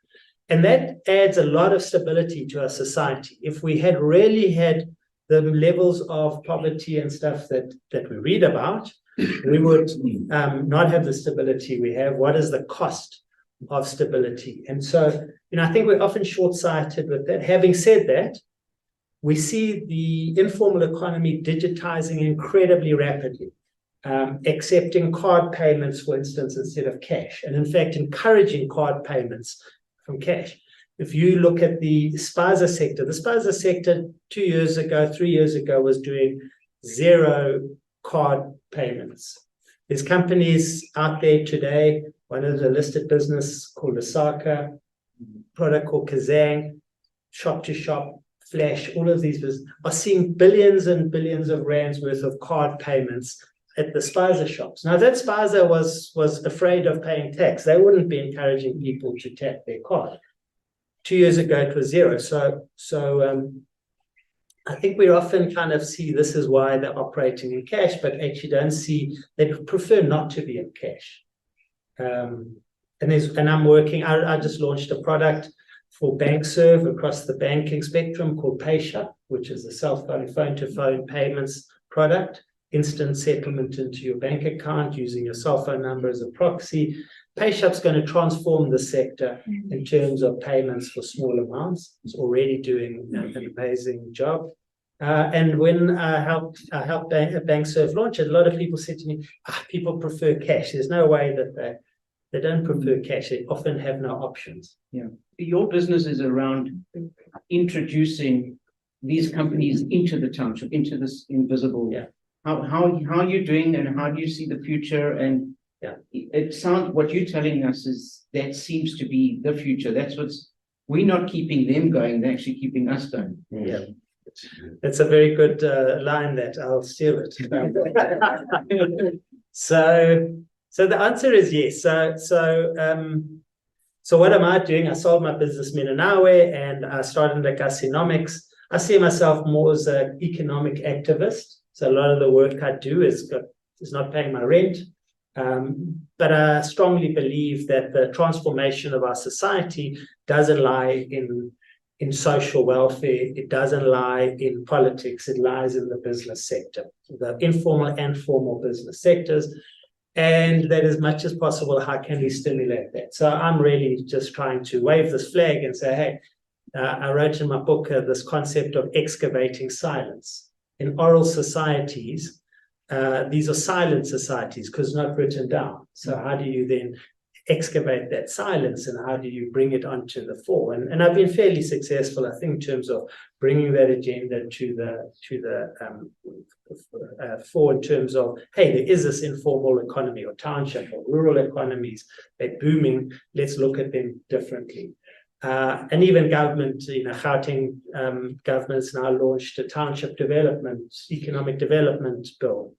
And that adds a lot of stability to our society. If we had really had the levels of poverty and stuff that we read about, we would not have the stability we have. What is the cost of stability? And so, I think we're often short-sighted with that. Having said that, we see the informal economy digitizing incredibly rapidly, accepting card payments, for instance, instead of cash, and in fact, encouraging card payments from cash. If you look at the spaza sector 2 years ago, 3 years ago, was doing 0 card payments. There's companies out there today, one is a listed business called 𝐿𝐴𝐴, product called 𝐜𝐨𝐧𝐜𝐥, shop-to-shop, Flash, all of these businesses are seeing billions and billions of rands worth of card payments at the spaza shops. Now, that spaza was afraid of paying tax. They wouldn't be encouraging people to tap their card. 2 years ago, it was 0. So I think we often kind of see this is why they're operating in cash, but actually don't see, they prefer not to be in cash. And I'm working, I just launched a product for BankServe across the banking spectrum called PayShap, which is a phone-to-phone payments product, instant settlement into your bank account using your cell phone number as a proxy. PayShap's going to transform the sector in terms of payments for small amounts. It's already doing an amazing job. And when I helped BankServe launch it, a lot of people said to me, people prefer cash. There's no way that they don't prefer cash. They often have no options. Yeah. Your business is around introducing these companies into the township, into this invisible. Yeah. How are you doing, and how do you see the future? And it sounds, what you're telling us is that seems to be the future. That's we're not keeping them going, they're actually keeping us going. Yeah. It's a very good line that I'll steal it. So the answer is yes. So what am I doing? I sold my business Minawe and I started Gogos. I see myself more as an economic activist. So a lot of the work I do is not paying my rent. But I strongly believe that the transformation of our society doesn't lie in social welfare. It doesn't lie in politics. It lies in the business sector, the informal and formal business sectors. And that as much as possible, how can we stimulate that? So I'm really just trying to wave this flag and say, hey, I wrote in my book this concept of excavating silence. In oral societies, these are silent societies because not written down. So how do you then excavate that silence, and how do you bring it onto the fore? And I've been fairly successful, I think, in terms of bringing that agenda to the fore, in terms of, hey, there is this informal economy or township or rural economies, they're booming, let's look at them differently. And even government, 𝐤𝐴𝐺𝐻 government's now launched a township development, economic development bill.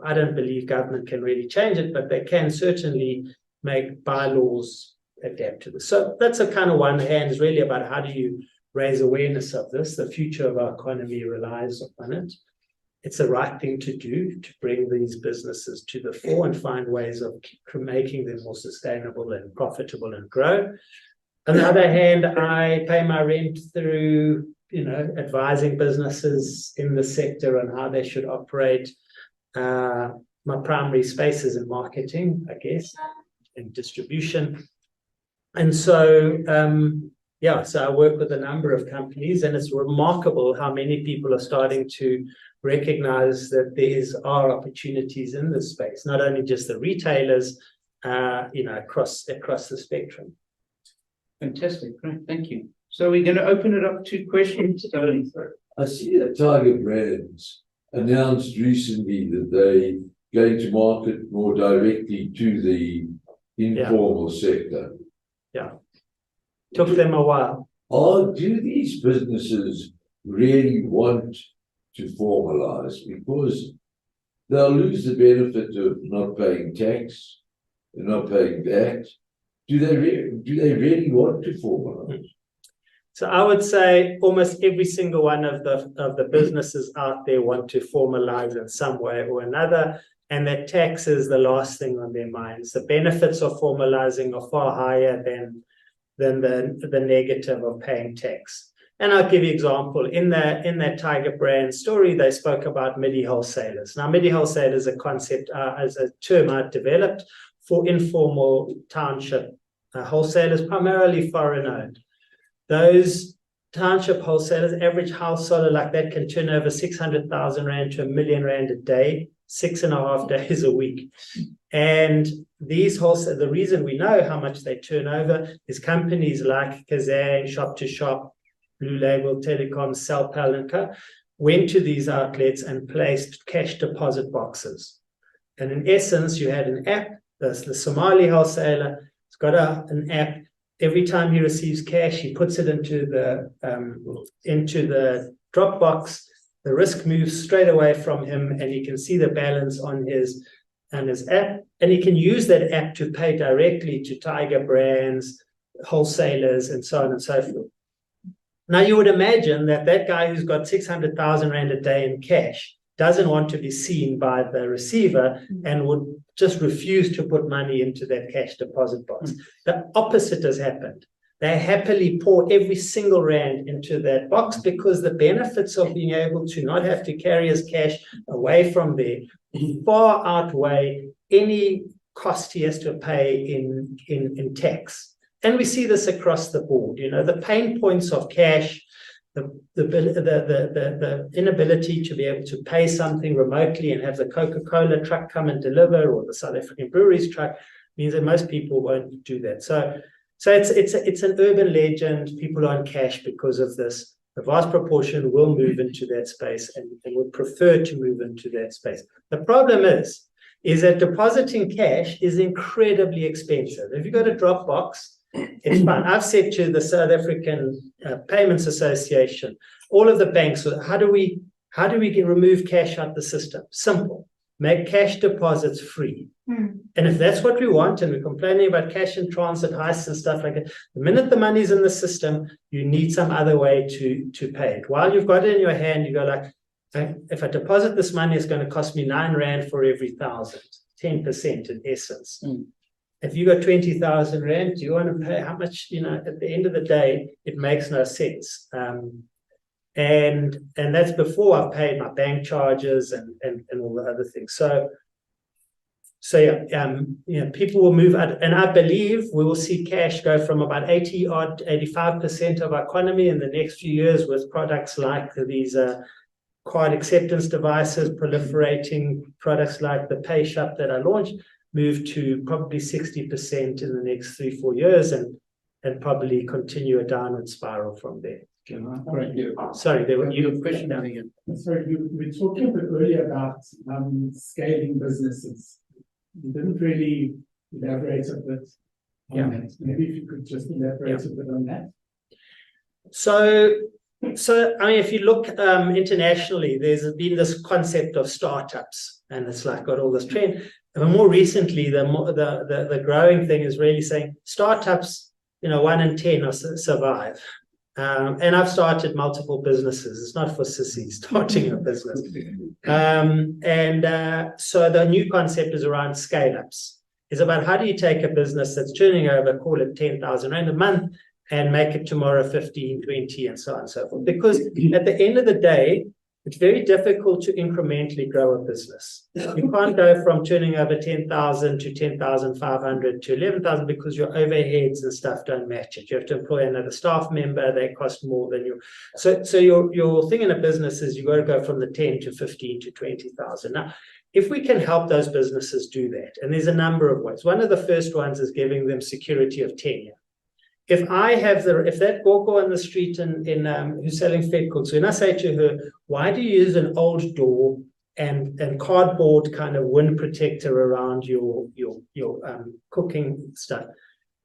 I don't believe government can really change it, but they can certainly make bylaws adapt to this. So that's a kind of one hand, is really about how do you raise awareness of this. The future of our economy relies on it. It's the right thing to do, to bring these businesses to the fore and find ways of making them more sustainable and profitable and grow. On the other hand, I pay my rent through, advising businesses in the sector on how they should operate. My primary space is in marketing, I guess, and distribution. And so, so I work with a number of companies, and it's remarkable how many people are starting to recognize that there are opportunities in this space, not only just the retailers, across the spectrum. Fantastic, great, thank you. So we're going to open it up to questions. I see that Tiger Brands announced recently that they're going to market more directly to the informal sector. Yeah. Took them a while. Do these businesses really want to formalize? Because they'll lose the benefit of not paying tax and not paying VAT. Do they really want to formalize? So I would say almost every single one of the businesses out there want to formalize in some way or another, and that tax is the last thing on their minds. The benefits of formalizing are far higher than the negative of paying tax. And I'll give you an example. In that Tiger Brand story, they spoke about midi wholesalers. Now, midi wholesalers is a concept, as a term I've developed for informal township wholesalers, primarily foreign-owned. Those township wholesalers, average household like that can turn over 600,000 Rand to R1 million a day, 6.5 days a week. And these wholesale, the reason we know how much they turn over is companies like 𝐜𝐨𝐧𝐜𝐿, Shop to Shop, Blue Label, Telecom, 𝐸𝐴𝐺𝐻, went to these outlets and placed cash deposit boxes. And in essence, you had an app, the Somali wholesaler, it's got an app. Every time he receives cash, he puts it into the drop box. The risk moves straight away from him, and he can see the balance on his app, and he can use that app to pay directly to Tiger Brands, wholesalers, and so on and so forth. Now, you would imagine that guy who's got 600,000 Rand a day in cash doesn't want to be seen by the receiver and would just refuse to put money into that cash deposit box. The opposite has happened. They happily pour every single Rand into that box because the benefits of being able to not have to carry his cash away from there far outweigh any cost he has to pay in tax. And we see this across the board. The pain points of cash, the inability to be able to pay something remotely and have the Coca-Cola truck come and deliver, or the South African breweries truck, means that most people won't do that. So it's an urban legend. People are on cash because of this. The vast proportion will move into that space and would prefer to move into that space. The problem is that depositing cash is incredibly expensive. If you go to Dropbox, it's fine. I've said to the South African Payments Association, all of the banks, how do we remove cash out the system? Simple. Make cash deposits free. And if that's what we want, and we're complaining about cash in transit, heists and stuff like that, the minute the money's in the system, you need some other way to pay it. While you've got it in your hand, you go like, if I deposit this money, it's going to cost me 9 Rand for every 1,000, 10% in essence. If you got 20,000 Rand, do you want to pay how much? At the end of the day, it makes no sense. And that's before I've paid my bank charges and all the other things. People will move out, and I believe we will see cash go from about 85% of our economy in the next few years, with products like these card acceptance devices proliferating, products like the Pay Shop that I launched. move to probably 60% in the next 3-4 years, and probably continue a downward spiral from there. Sorry, there were Your question. Sorry, we were talking a bit earlier about scaling businesses. You didn't really elaborate a bit on that. Maybe if you could just elaborate a bit on that. So I mean, if you look internationally, there's been this concept of startups, and it's like got all this trend. And more recently, the growing thing is really saying startups, 1 in 10 survive. And I've started multiple businesses. It's not for sissies starting a business. So the new concept is around scale-ups. It's about how do you take a business that's turning over, call it 10,000 rand a month, and make it tomorrow 15, 20, and so on and so forth. Because at the end of the day, it's very difficult to incrementally grow a business. You can't go from turning over 10,000 to 10,500 to 11,000 because your overheads and stuff don't match it. You have to employ another staff member. They cost more than you. So your thing in a business is you got to go from the 10 to 15 to 20,000. Now, if we can help those businesses do that, and there's a number of ways. One of the first ones is giving them security of tenure. If that Gogo on the street who's selling vetkoeks, when I say to her, why do you use an old door and cardboard kind of wind protector around your cooking stuff?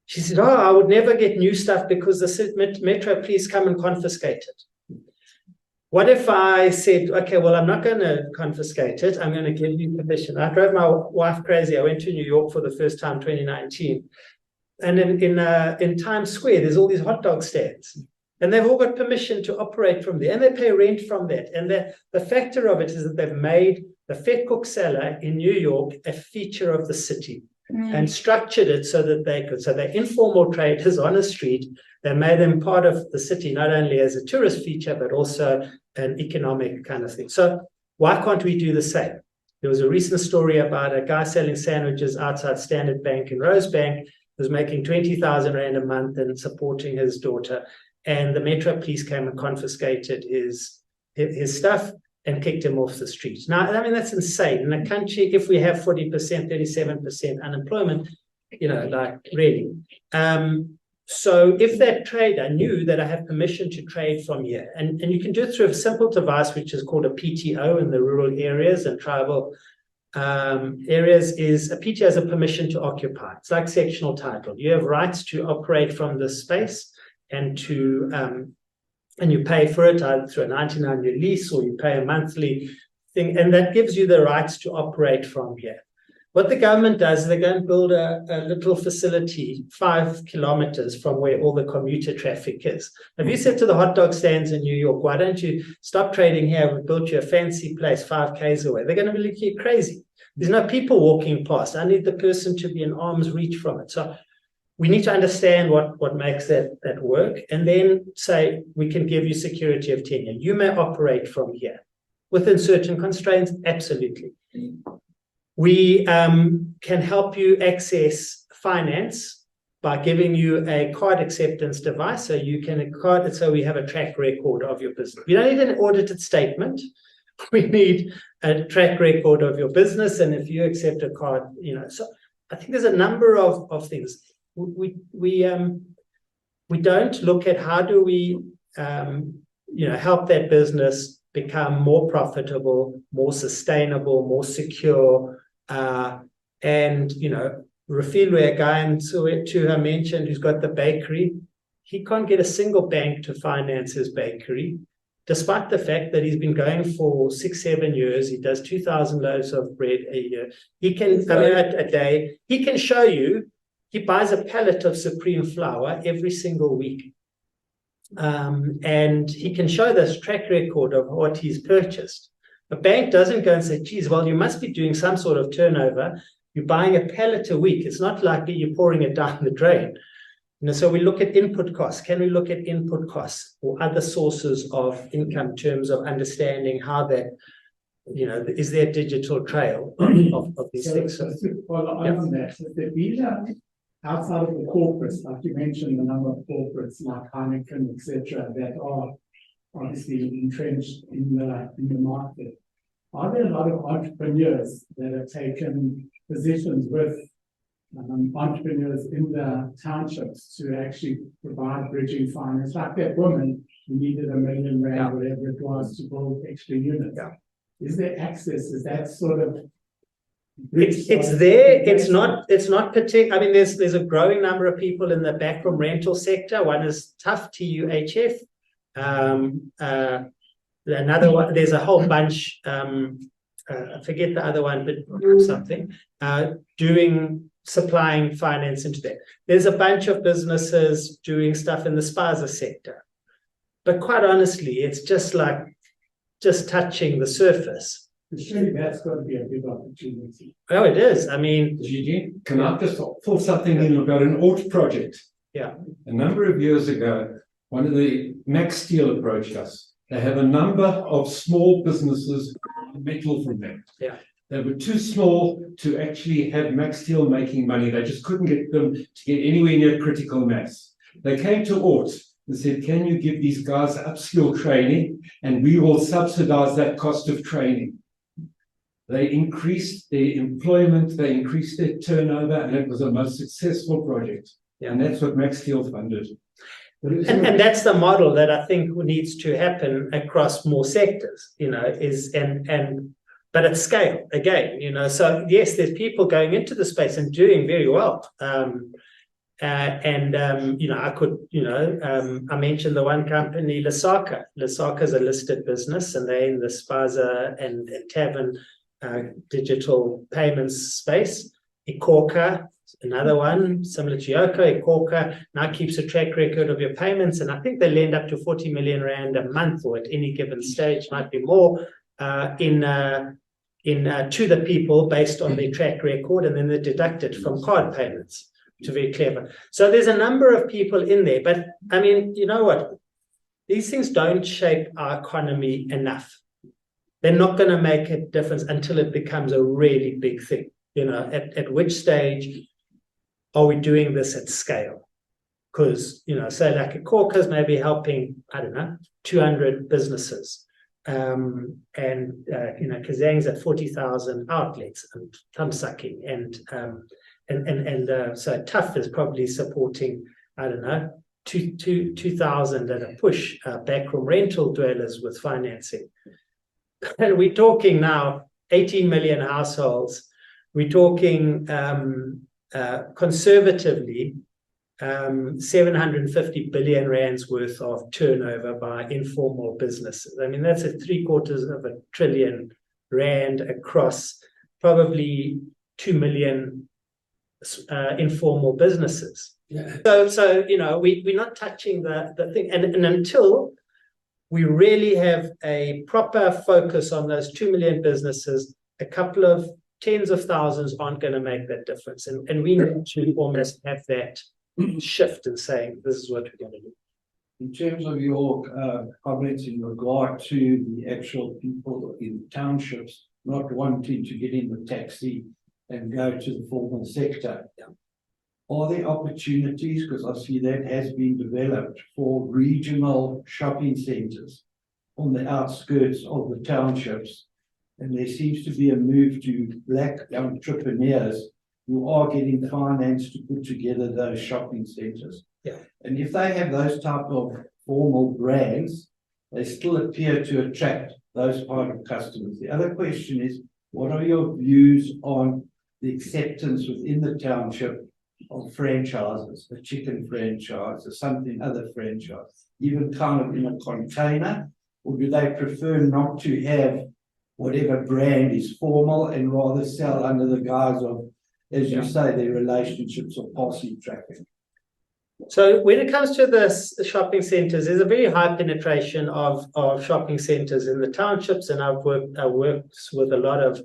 She said, I would never get new stuff because the Metro police come and confiscate it. What if I said, okay, well, I'm not going to confiscate it. I'm going to give you permission. I drove my wife crazy. I went to New York for the first time, 2019. And in Times Square, there's all these hot dog stands, and they've all got permission to operate from there, and they pay rent from that. And the factor of it is that they've made the vetkoek seller in New York a feature of the city and structured it so that they could. So they're informal traders on a street. They made them part of the city, not only as a tourist feature, but also an economic kind of thing. So why can't we do the same? There was a recent story about a guy selling sandwiches outside Standard Bank in Rosebank, was making 20,000 rand a month and supporting his daughter. And the Metro police came and confiscated his stuff and kicked him off the street. Now, I mean, that's insane. In a country, if we have 40%, 37% unemployment, really. So if that trader knew that I have permission to trade from here, and you can do it through a simple device, which is called a PTO in the rural areas and tribal areas, is a PTO has a permission to occupy. It's like sectional title. You have rights to operate from this space and you pay for it either through a 99-year lease or you pay a monthly thing, and that gives you the rights to operate from here. What the government does is they go and build a little facility 5 kilometers from where all the commuter traffic is. If you said to the hot dog stands in New York, why don't you stop trading here? We've built you a fancy place 5 k's away. They're going to be looking crazy. There's no people walking past. I need the person to be in arm's reach from it. So we need to understand what makes that work, and then say, we can give you security of tenure. You may operate from here. Within certain constraints, absolutely. We can help you access finance by giving you a card acceptance device. So you can so we have a track record of your business. We don't need an audited statement. We need a track record of your business. And if you accept a card, so I think there's a number of things. We don't look at how do we, help that business become more profitable, more sustainable, more secure. And Rafilwe, a guy in Soweto I mentioned, who's got the bakery, he can't get a single bank to finance his bakery, despite the fact that he's been going for 6-7 years. He does 2,000 loaves of bread a year. He can, a day. He can show you. He buys a pallet of Supreme flour every single week. And he can show this track record of what he's purchased. A bank doesn't go and say, geez, well, you must be doing some sort of turnover. You're buying a pallet a week. It's not like you're pouring it down the drain. So we look at input costs. Can we look at input costs or other sources of income in terms of understanding how that, is there a digital trail of these things? So to follow on that, if there be outside of the corporates, like you mentioned, the number of corporates like 𝐿𝐴𝐻, etc., that are obviously entrenched in the market, are there a lot of entrepreneurs that have taken positions with entrepreneurs in the townships to actually provide bridging finance, like that woman who needed £1 million, whatever it was, to build extra units. Yeah. Is there access? Is that sort of it's there. It's not particular. I mean, there's a growing number of people in the backroom rental sector. One is Tough, TUHF. Another one. There's a whole bunch. I forget the other one, but something supplying finance into that. There's a bunch of businesses doing stuff in the spaza sector, but quite honestly, it's just touching the surface. Surely that's got to be a big opportunity. Oh, it is. I mean, GG, can I just pull something in about an AUT project? Yeah. A number of years ago, one of the Max Steel approached us. They have a number of small businesses, metal from them. Yeah. They were too small to actually have Max Steel making money. They just couldn't get them to get anywhere near critical mass. They came to AUT and said, can you give these guys upskill training and we will subsidize that cost of training. They increased their employment, they increased their turnover, and it was a most successful project. Yeah. And that's what Max Steel funded. and that's the model that I think needs to happen across more sectors, but at scale again, so yes, there's people going into the space and doing very well. I mentioned the one company, 𝐿𝐴𝐴𝐻𝐿𝐴. 𝐿𝐴𝐴𝐻𝐿𝐴 is a listed business, and they're in the spaza and tavern digital payments space. 𝐖𝐡𝐚𝐭, another one similar to 𝐲𝐞𝐿. 𝐖𝐡𝐚𝐭 now keeps a track record of your payments, and I think they lend up to 40 million rand a month, or at any given stage, might be more, to the people based on their track record, and then they deduct it from card payments. To very clever. So there's a number of people in there, but I mean, you know what? These things don't shape our economy enough. They're not going to make a difference until it becomes a really big thing. At which stage are we doing this at scale? Because, say like Alcock is maybe helping, 200 businesses. 𝐜𝐨𝐧𝐜𝐥 at 40,000 outlets and thumb sucking. So Tough is probably supporting, 2,000 at a push backroom rental dwellers with financing. And we're talking now 18 million households. We're talking conservatively 750 billion rands worth of turnover by informal businesses. I mean, that's a 750 billion rand across probably 2 million informal businesses. Yeah. So we're not touching the thing, and until we really have a proper focus on those 2 million businesses, a couple of tens of thousands aren't going to make that difference, and we need to almost have that shift in saying this is what we're going to do. In terms of your comments in regard to the actual people in townships not wanting to get in the taxi and go to the formal sector, are there opportunities, because I see that has been developed, for regional shopping centres on the outskirts of the townships? And there seems to be a move to black entrepreneurs who are getting finance to put together those shopping centres. Yeah. And if they have those type of formal brands, they still appear to attract those kind of customers. The other question is, what are your views on the acceptance within the township of franchises, a chicken franchise or something other franchise, even kind of in a container? Or do they prefer not to have whatever brand is formal and rather sell under the guise of, as you say, their relationships or posse traffic? So when it comes to the shopping centres, there's a very high penetration of shopping centres in the townships, and I've worked with a lot of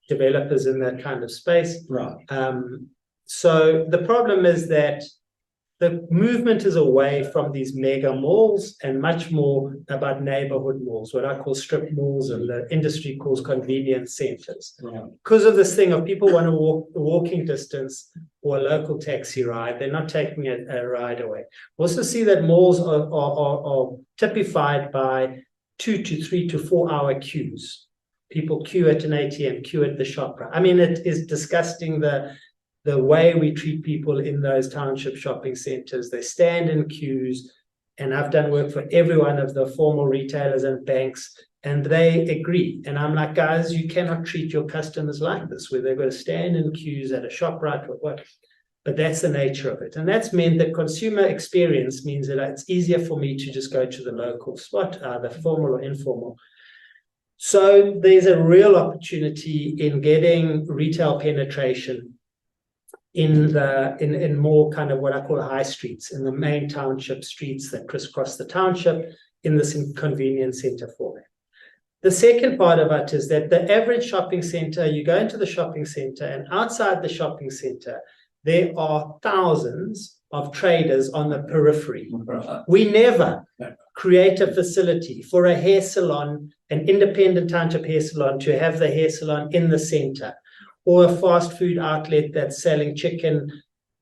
developers in that kind of space. Right. So the problem is that the movement is away from these mega malls and much more about neighborhood malls, what I call strip malls, and the industry calls convenience centers. Right. Because of this thing of people want to walk a walking distance or a local taxi ride, they're not taking a ride away. We also see that malls are typified by 2 to 3 to 4 hour queues. people queue at an ATM, queue at the shop. I mean, it is disgusting the way we treat people in those township shopping centers. They stand in queues, and I've done work for every one of the formal retailers and banks, and they agree. And I'm like, guys, you cannot treat your customers like this, where they've got to stand in queues at a ShopRite or what. But that's the nature of it. And that's meant that consumer experience means that it's easier for me to just go to the local spot, either formal or informal. So there's a real opportunity in getting retail penetration in more kind of what I call high streets, in the main township streets that crisscross the township in this convenience center format. The second part of it is that the average shopping center, you go into the shopping center, and outside the shopping center, there are thousands of traders on the periphery. We never create a facility for a hair salon, an independent township hair salon, to have the hair salon in the center, or a fast food outlet that's selling chicken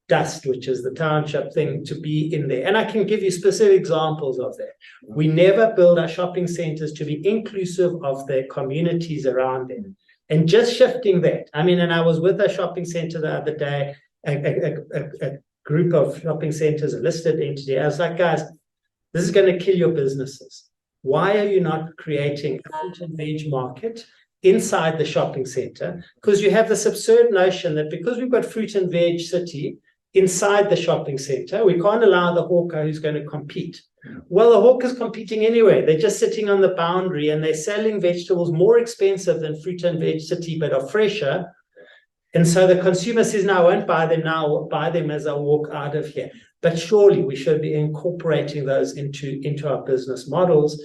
dust, which is the township thing, to be in there. And I can give you specific examples of that. We never build our shopping centers to be inclusive of the communities around them. And just shifting that, I mean, and I was with a shopping center the other day, a group of shopping centers, a listed entity. I was like, guys, this is going to kill your businesses. Why are you not creating a fruit and veg market inside the shopping center? Because you have this absurd notion that because we've got fruit and veg city inside the shopping center, we can't allow the hawker who's going to compete. Well, the hawker's competing anyway. They're just sitting on the boundary, and they're selling vegetables more expensive than fruit and veg city, but are fresher. And so the consumer says, no, I won't buy them now, I'll buy them as I walk out of here. But surely we should be incorporating those into our business models.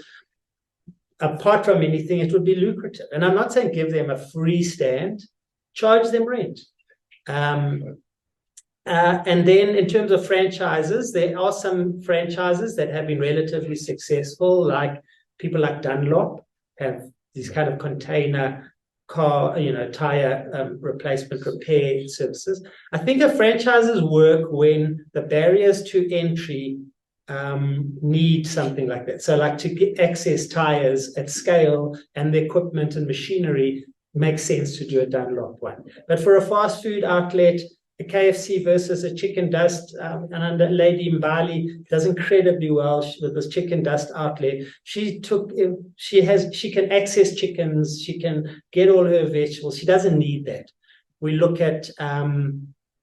Apart from anything, it would be lucrative. And I'm not saying give them a free stand, charge them rent. And then in terms of franchises, there are some franchises that have been relatively successful, like people like Dunlop have these kind of container car, tire replacement repair services. I think the franchises work when the barriers to entry need something like that. So like to access tires at scale and the equipment and machinery makes sense to do a Dunlop one. But for a fast food outlet, a KFC versus a chicken dust, and Lady Mbali does incredibly well with this chicken dust outlet. She can access chickens, she can get all her vegetables. She doesn't need that. We look at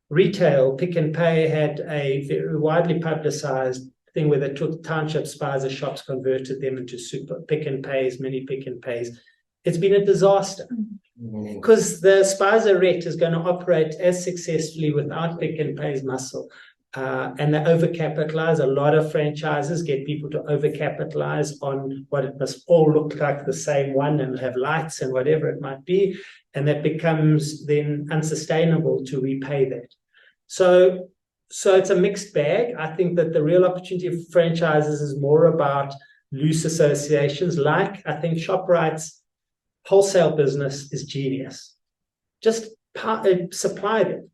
retail. Pick n Pay had a very widely publicized thing where they took township spaza shops, converted them into super Pick n Pays, mini Pick n Pays. It's been a disaster. Because the spazarette is going to operate as successfully without Pick n Pay's muscle. And they overcapitalize. A lot of franchises get people to overcapitalize on what it must all look like the same one and have lights and whatever it might be. And that becomes then unsustainable to repay that. So it's a mixed bag. I think that the real opportunity of franchises is more about loose associations, like I think ShopRite's wholesale business is genius. Just supply them.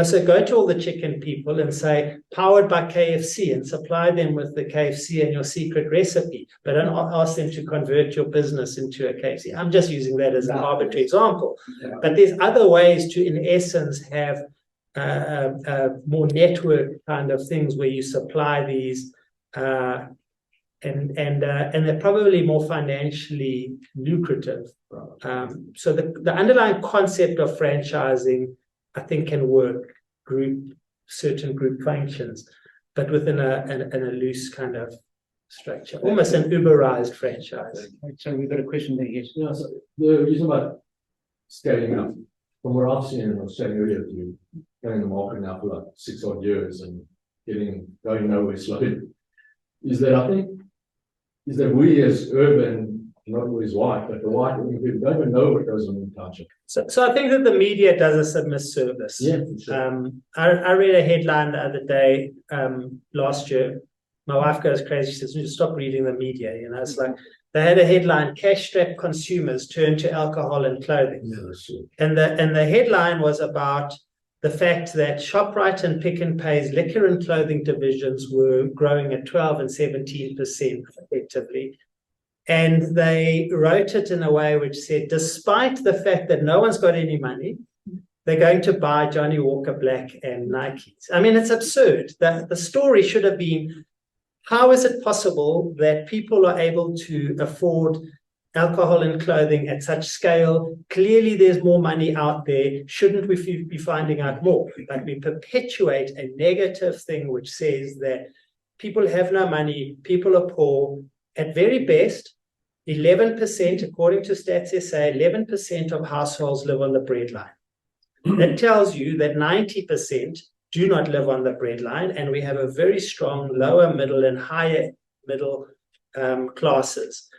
So go to all the chicken people and say, powered by KFC, and supply them with the KFC and your secret recipe, but don't ask them to convert your business into a KFC. I'm just using that as an arbitrary example. But there's other ways to, in essence, have more network kind of things where you supply these and they're probably more financially lucrative. So the underlying concept of franchising, I think, can work certain group functions, but within a loose kind of structure, almost an Uberized franchise. So we've got a question there. Yes. Yeah, so the reason about scaling up, from what I've seen, and I was saying earlier to you, going the market now for like 6 odd years and going nowhere slowly, is that we as urban, not always white, but the white people don't even know what goes on in the township. So I think that the media does us a misservice. Yeah, for sure. I read a headline the other day, last year. My wife goes crazy. She says, "You stop reading the media." It's like they had a headline: cash-strapped consumers turn to alcohol and clothing. Yeah, that's true. And the headline was about the fact that ShopRite and Pick n Pay's liquor and clothing divisions were growing at 12 and 17% effectively. And they wrote it in a way which said, despite the fact that no one's got any money, they're going to buy Johnny Walker Black and Nikes. I mean, it's absurd. The story should have been, how is it possible that people are able to afford alcohol and clothing at such scale? Clearly, there's more money out there. Shouldn't we be finding out more? But we perpetuate a negative thing which says that people have no money, people are poor. At very best, 11%, according to Stats SA, 11% of households live on the breadline. That tells you that 90% do not live on the breadline, and we have a very strong lower middle and higher middle classes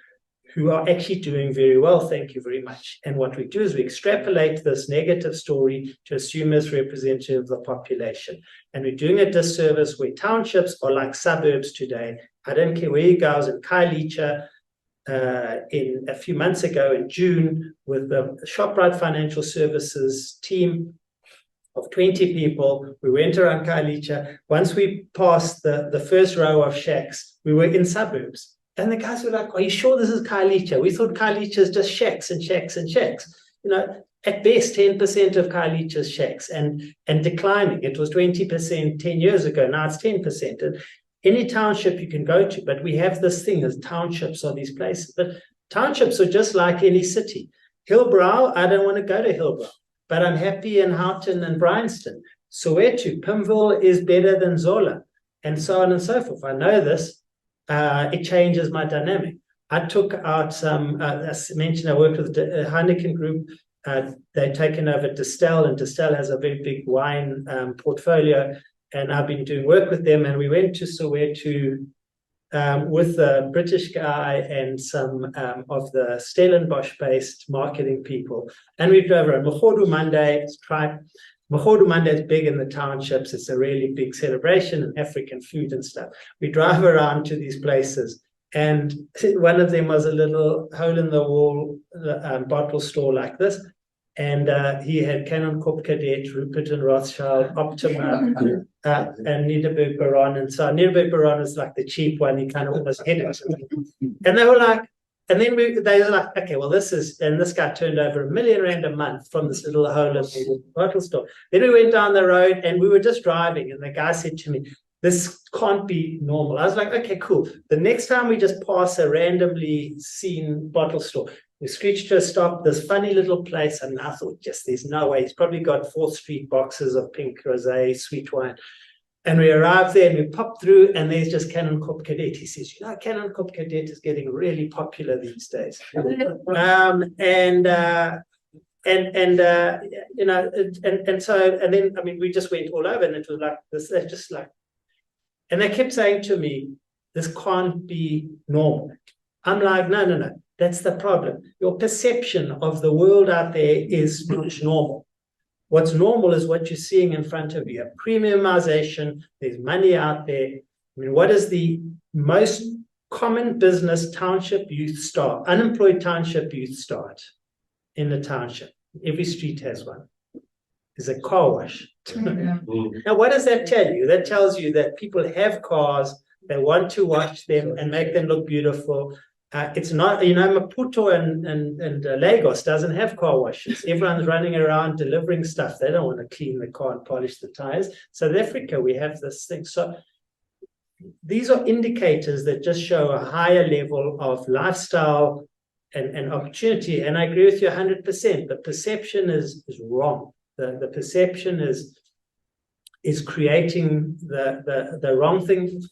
who are actually doing very well, thank you very much. And what we do is we extrapolate this negative story to assume as representative of the population. And we're doing a disservice where townships are like suburbs today. I don't care where you go, in 𝐿𝐴𝐺𝐿 in a few months ago in June with the ShopRite Financial Services team of 20 people. We went around 𝐿𝐴𝐺𝐿. Once we passed the first row of shacks, we were in suburbs. And the guys were like, are you sure this is 𝐿𝐴𝐺𝐿? We thought 𝐿𝐴𝐺𝐿 is just shacks and shacks and shacks. You know, at best, 10% of 𝐿𝐴𝐺𝐿 is shacks and declining. It was 20% 10 years ago. Now it's 10%. And any township you can go to, but we have this thing as townships are these places. But townships are just like any city. Hillbrow, I don't want to go to Hillbrow, but I'm happy in Houghton and Bryanston. Soweto, Pimville is better than Zola, and so on and so forth. I know this. It changes my dynamic. I took out some, as mentioned, I worked with the �𝐿𝐴𝐺𝐿 Group. They've taken over Distel, and Distel has a very big wine portfolio. And I've been doing work with them. And we went to Soweto with a British guy and some of the Stellenbosch-based marketing people. And we drove around. Mokgodu Monday is big in the townships. It's a really big celebration and African food and stuff. We drive around to these places. And one of them was a little hole-in-the-wall bottle store like this. And he had 𝐴𝐺𝐿, Cadet, Rupert and Rothschild, Optima, and Niederberg Baron. And so Niederberg Baron is like the cheap one. He kind of almost hid it. And they were like, and then they were like, okay, well, and this guy turned over R1 million a month from this little hole-in-the-wall bottle store. Then we went down the road and we were just driving. And the guy said to me, this can't be normal. I was like, okay, cool. The next time we just pass a randomly seen bottle store, we screeched to a stop, this funny little place, and I thought, just there's no way. He's probably got 4th Street boxes of pink rosé, sweet wine. And we arrived there and we popped through, and there's just 𝐴𝐺𝐿 Cadet. He says, you know, 𝐴𝐺𝐿 Cadet is getting really popular these days. And then, I mean, we just went all over, and it was like this, they're just like, and they kept saying to me, this can't be normal. I'm like, no. That's the problem. Your perception of the world out there is not normal. What's normal is what you're seeing in front of you. Premiumization, there's money out there. I mean, what is the most common business township youth start, unemployed township youth start in the township? Every street has one. Is a car wash. Now, what does that tell you? That tells you that people have cars, they want to wash them and make them look beautiful. It's not, you know, Maputo and Lagos doesn't have car washes. Everyone's running around delivering stuff. They don't want to clean the car and polish the tires. South Africa, we have this thing. So these are indicators that just show a higher level of lifestyle and opportunity. And I agree with you 100%. The perception is wrong. The perception is creating the wrong thing.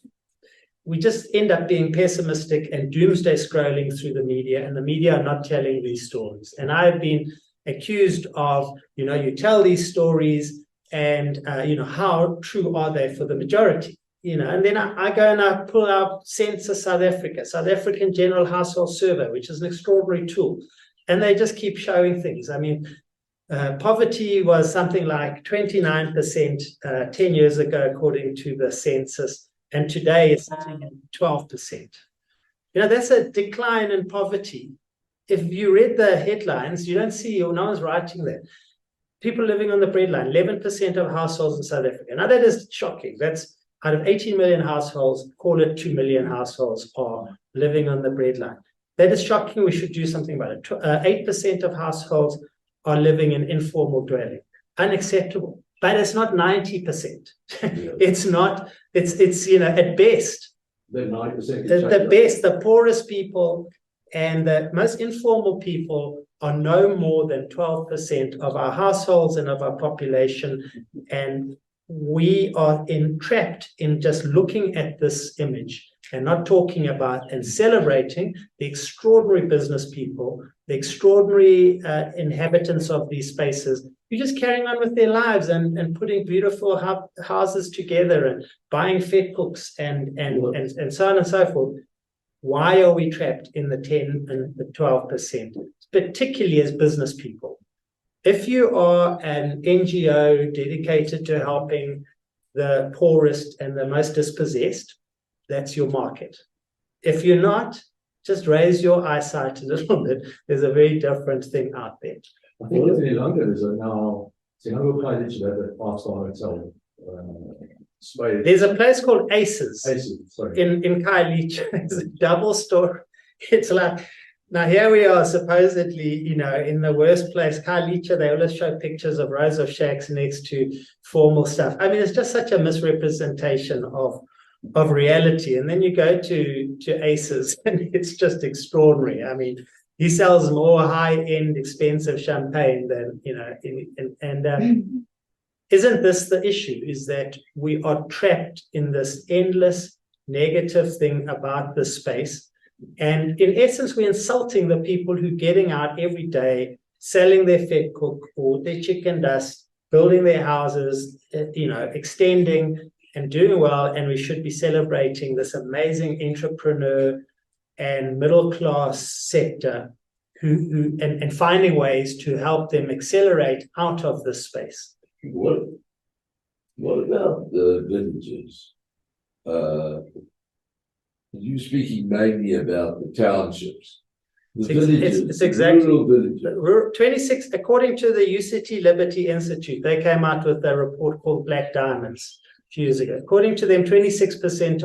We just end up being pessimistic and doomsday scrolling through the media, and the media are not telling these stories. And I've been accused of, you know, you tell these stories and, you know, how true are they for the majority? You know, and then I go and I pull out Census South Africa, South African General Household Survey, which is an extraordinary tool. And they just keep showing things. I mean, poverty was something like 29% 10 years ago, according to the census. And today it's sitting at 12%. You know, that's a decline in poverty. If you read the headlines, you don't see, or no one's writing that. People living on the breadline, 11% of households in South Africa. Now that is shocking. That's out of 18 million households, call it 2 million households are living on the breadline. That is shocking. We should do something about it. 8% of households are living in informal dwelling. Unacceptable. But it's not 90%. It's not, it's at best. Then 9%. The best, the poorest people and the most informal people are no more than 12% of our households and of our population. And we are entrapped in just looking at this image and not talking about and celebrating the extraordinary business people, the extraordinary inhabitants of these spaces, who are just carrying on with their lives and putting beautiful houses together and buying vetkooks and so on and so forth. Why are we trapped in the 10 and the 12%, particularly as business people? If you are an NGO dedicated to helping the poorest and the most dispossessed, that's your market. If you're not, just raise your eyesight a little bit. There's a very different thing out there. I think in London is now, 𝐴𝐶𝐚𝐭 that a 5-star hotel. There's a place called 𝐴𝐧𝐬𝐧𝐜𝐿, sorry. in 𝐜𝐨𝐽𝐻. It's a double story. It's like, now here we are supposedly, in the worst place. 𝐜𝐨𝐽𝐻, they always show pictures of rows of shacks next to formal stuff. I mean, it's just such a misrepresentation of reality. And then you go to 𝐴𝐧𝐬𝐧𝐜𝐿 and it's just extraordinary. I mean, he sells more high-end, expensive champagne than, isn't this the issue? Is that we are trapped in this endless negative thing about this space. And in essence, we're insulting the people who are getting out every day, selling their vetkoek or their chicken dust, building their houses, extending and doing well. And we should be celebrating this amazing entrepreneur and middle-class sector and finding ways to help them accelerate out of this space. What about the villages? You speaking mainly about the townships, the villages, it's exactly rural villages. 26, according to the UCT Liberty Institute, they came out with a report called Black Diamonds a few years ago. According to them, 26%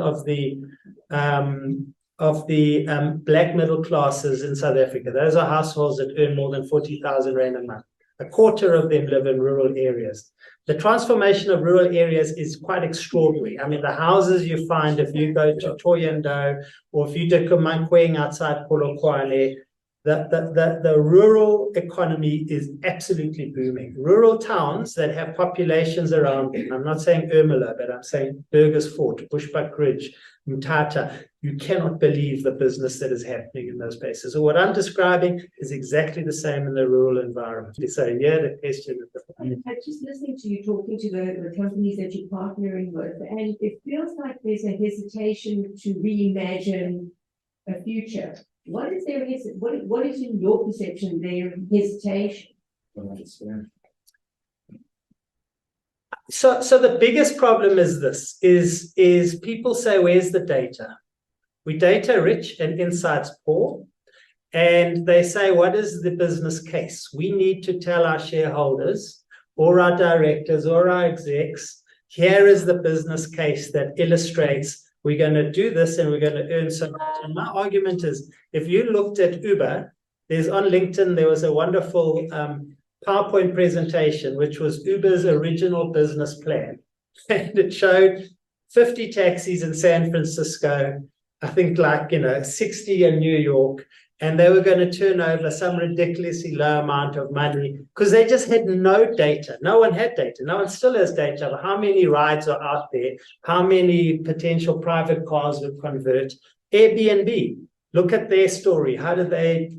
of the black middle classes in South Africa, those are households that earn more than 40,000 Rand a month. A quarter of them live in rural areas. The transformation of rural areas is quite extraordinary. I mean, the houses you find if you go to Thohoyandou or if you do �𝐭𝐫𝐚𝐢 outside Polokwane, the rural economy is absolutely booming. Rural towns that have populations around them, I'm not saying Ermelo, but I'm saying Burgersfort, Bushbuckridge, Mthatha, you cannot believe the business that is happening in those places. So what I'm describing is exactly the same in the rural environment. So yeah, the question. I'm just listening to you talking to the companies that you're partnering with, and it feels like there's a hesitation to reimagine a future. What is their what is in your perception their hesitation? So the biggest problem is this, is people say, where's the data? We data rich and insights poor. And they say, what is the business case? We need to tell our shareholders or our directors or our execs, here is the business case that illustrates we're going to do this and we're going to earn so much. And my argument is, if you looked at Uber, there's on LinkedIn, there was a wonderful PowerPoint presentation, which was Uber's original business plan. And it showed 50 taxis in San Francisco, I think 60 in New York, and they were going to turn over some ridiculously low amount of money because they just had no data. No one had data. No one still has data of how many rides are out there, how many potential private cars would convert. Airbnb, look at their story. How did they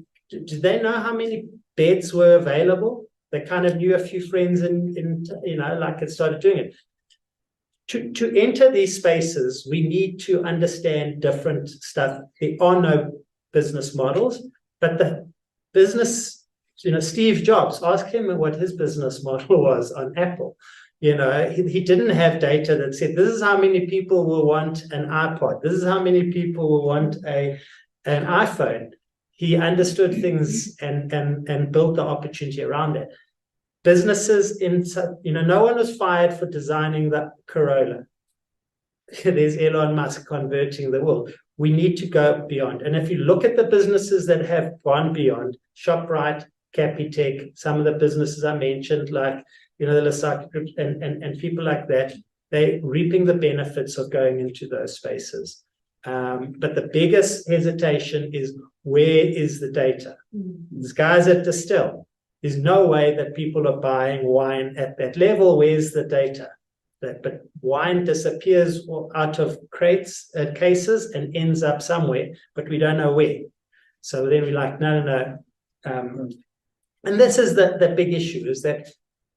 know how many beds were available? They kind of knew a few friends and started doing it. To enter these spaces, we need to understand different stuff. There are no business models, but the business, Steve Jobs, ask him what his business model was on Apple. He didn't have data that said, this is how many people will want an iPod. This is how many people will want an iPhone. He understood things and built the opportunity around it. Businesses no one was fired for designing the Corolla. There's Elon Musk converting the world. we need to go beyond. And if you look at the businesses that have gone beyond, ShopRite, Capitec, some of the businesses I mentioned, like, the Lasaka Group and people like that, they're reaping the benefits of going into those spaces. But the biggest hesitation is, where is the data? These guys at Distill, there's no way that people are buying wine at that level. Where's the data? But wine disappears out of crates, cases, and ends up somewhere, but we don't know where. So then we're like, no. And this is the big issue, is that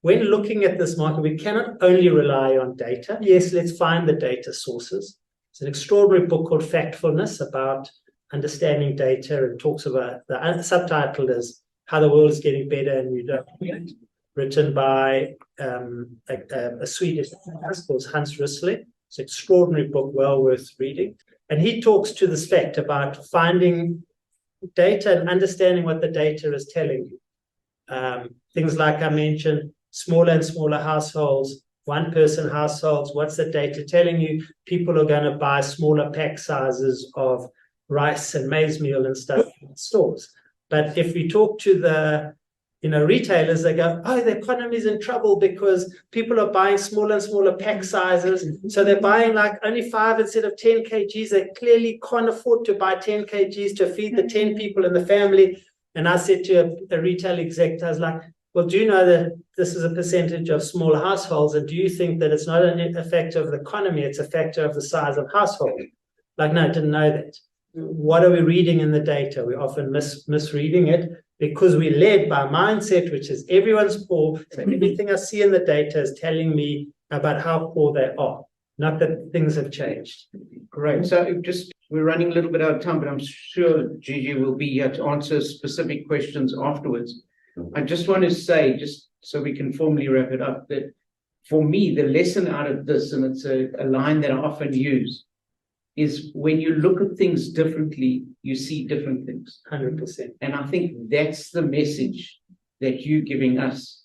when looking at this market, we cannot only rely on data. Yes, let's find the data sources. It's an extraordinary book called Factfulness about understanding data, and talks about, the subtitle is How the World is Getting Better and You Don't Know It, written by a Swedish guy called Hans Rosling. It's an extraordinary book, well worth reading. And he talks to this fact about finding data and understanding what the data is telling you. Things like I mentioned, smaller and smaller households, one-person households. What's the data telling you? People are going to buy smaller pack sizes of rice and maize meal and stuff in stores. But if we talk to the retailers, they go, oh, the economy is in trouble because people are buying smaller and smaller pack sizes. So they're buying like only 5 instead of 10 kgs. They clearly can't afford to buy 10 kgs to feed the 10 people in the family. And I said to a retail exec, I was like, well, do you know that this is a percentage of smaller households? And do you think that it's not a factor of the economy, it's a factor of the size of household? Like, no, I didn't know that. What are we reading in the data? We're often misreading it because we're led by mindset, which is everyone's poor. So everything I see in the data is telling me about how poor they are, not that things have changed. Great. So we're running a little bit out of time, but I'm sure Gigi will be here to answer specific questions afterwards. I just want to say, just so we can formally wrap it up, that for me, the lesson out of this, and it's a line that I often use, is when you look at things differently, you see different things. 100%. And I think that's the message that you're giving us.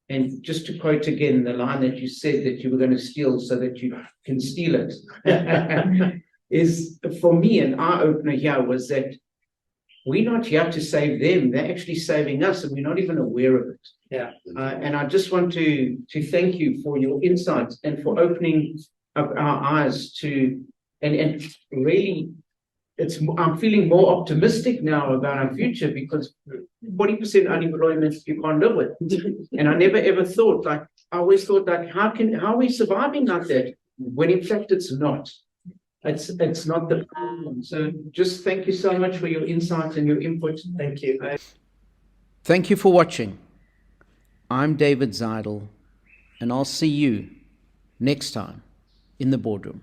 And just to quote again the line that you said that you were going to steal so that you can steal it, is for me an eye-opener here was that we're not here to save them. They're actually saving us, and we're not even aware of it. Yeah. And I just want to thank you for your insights and for opening up our eyes to, and really, I'm feeling more optimistic now about our future, because 40% unemployment you can't live with. And I never ever thought, I always thought, how are we surviving like that? When in fact it's not. It's not the problem. So just thank you so much for your insights and your input. Thank you. Thank you for watching. I'm 𝐲𝐬𝐧𝐜𝐿, and I'll see you next time in the boardroom.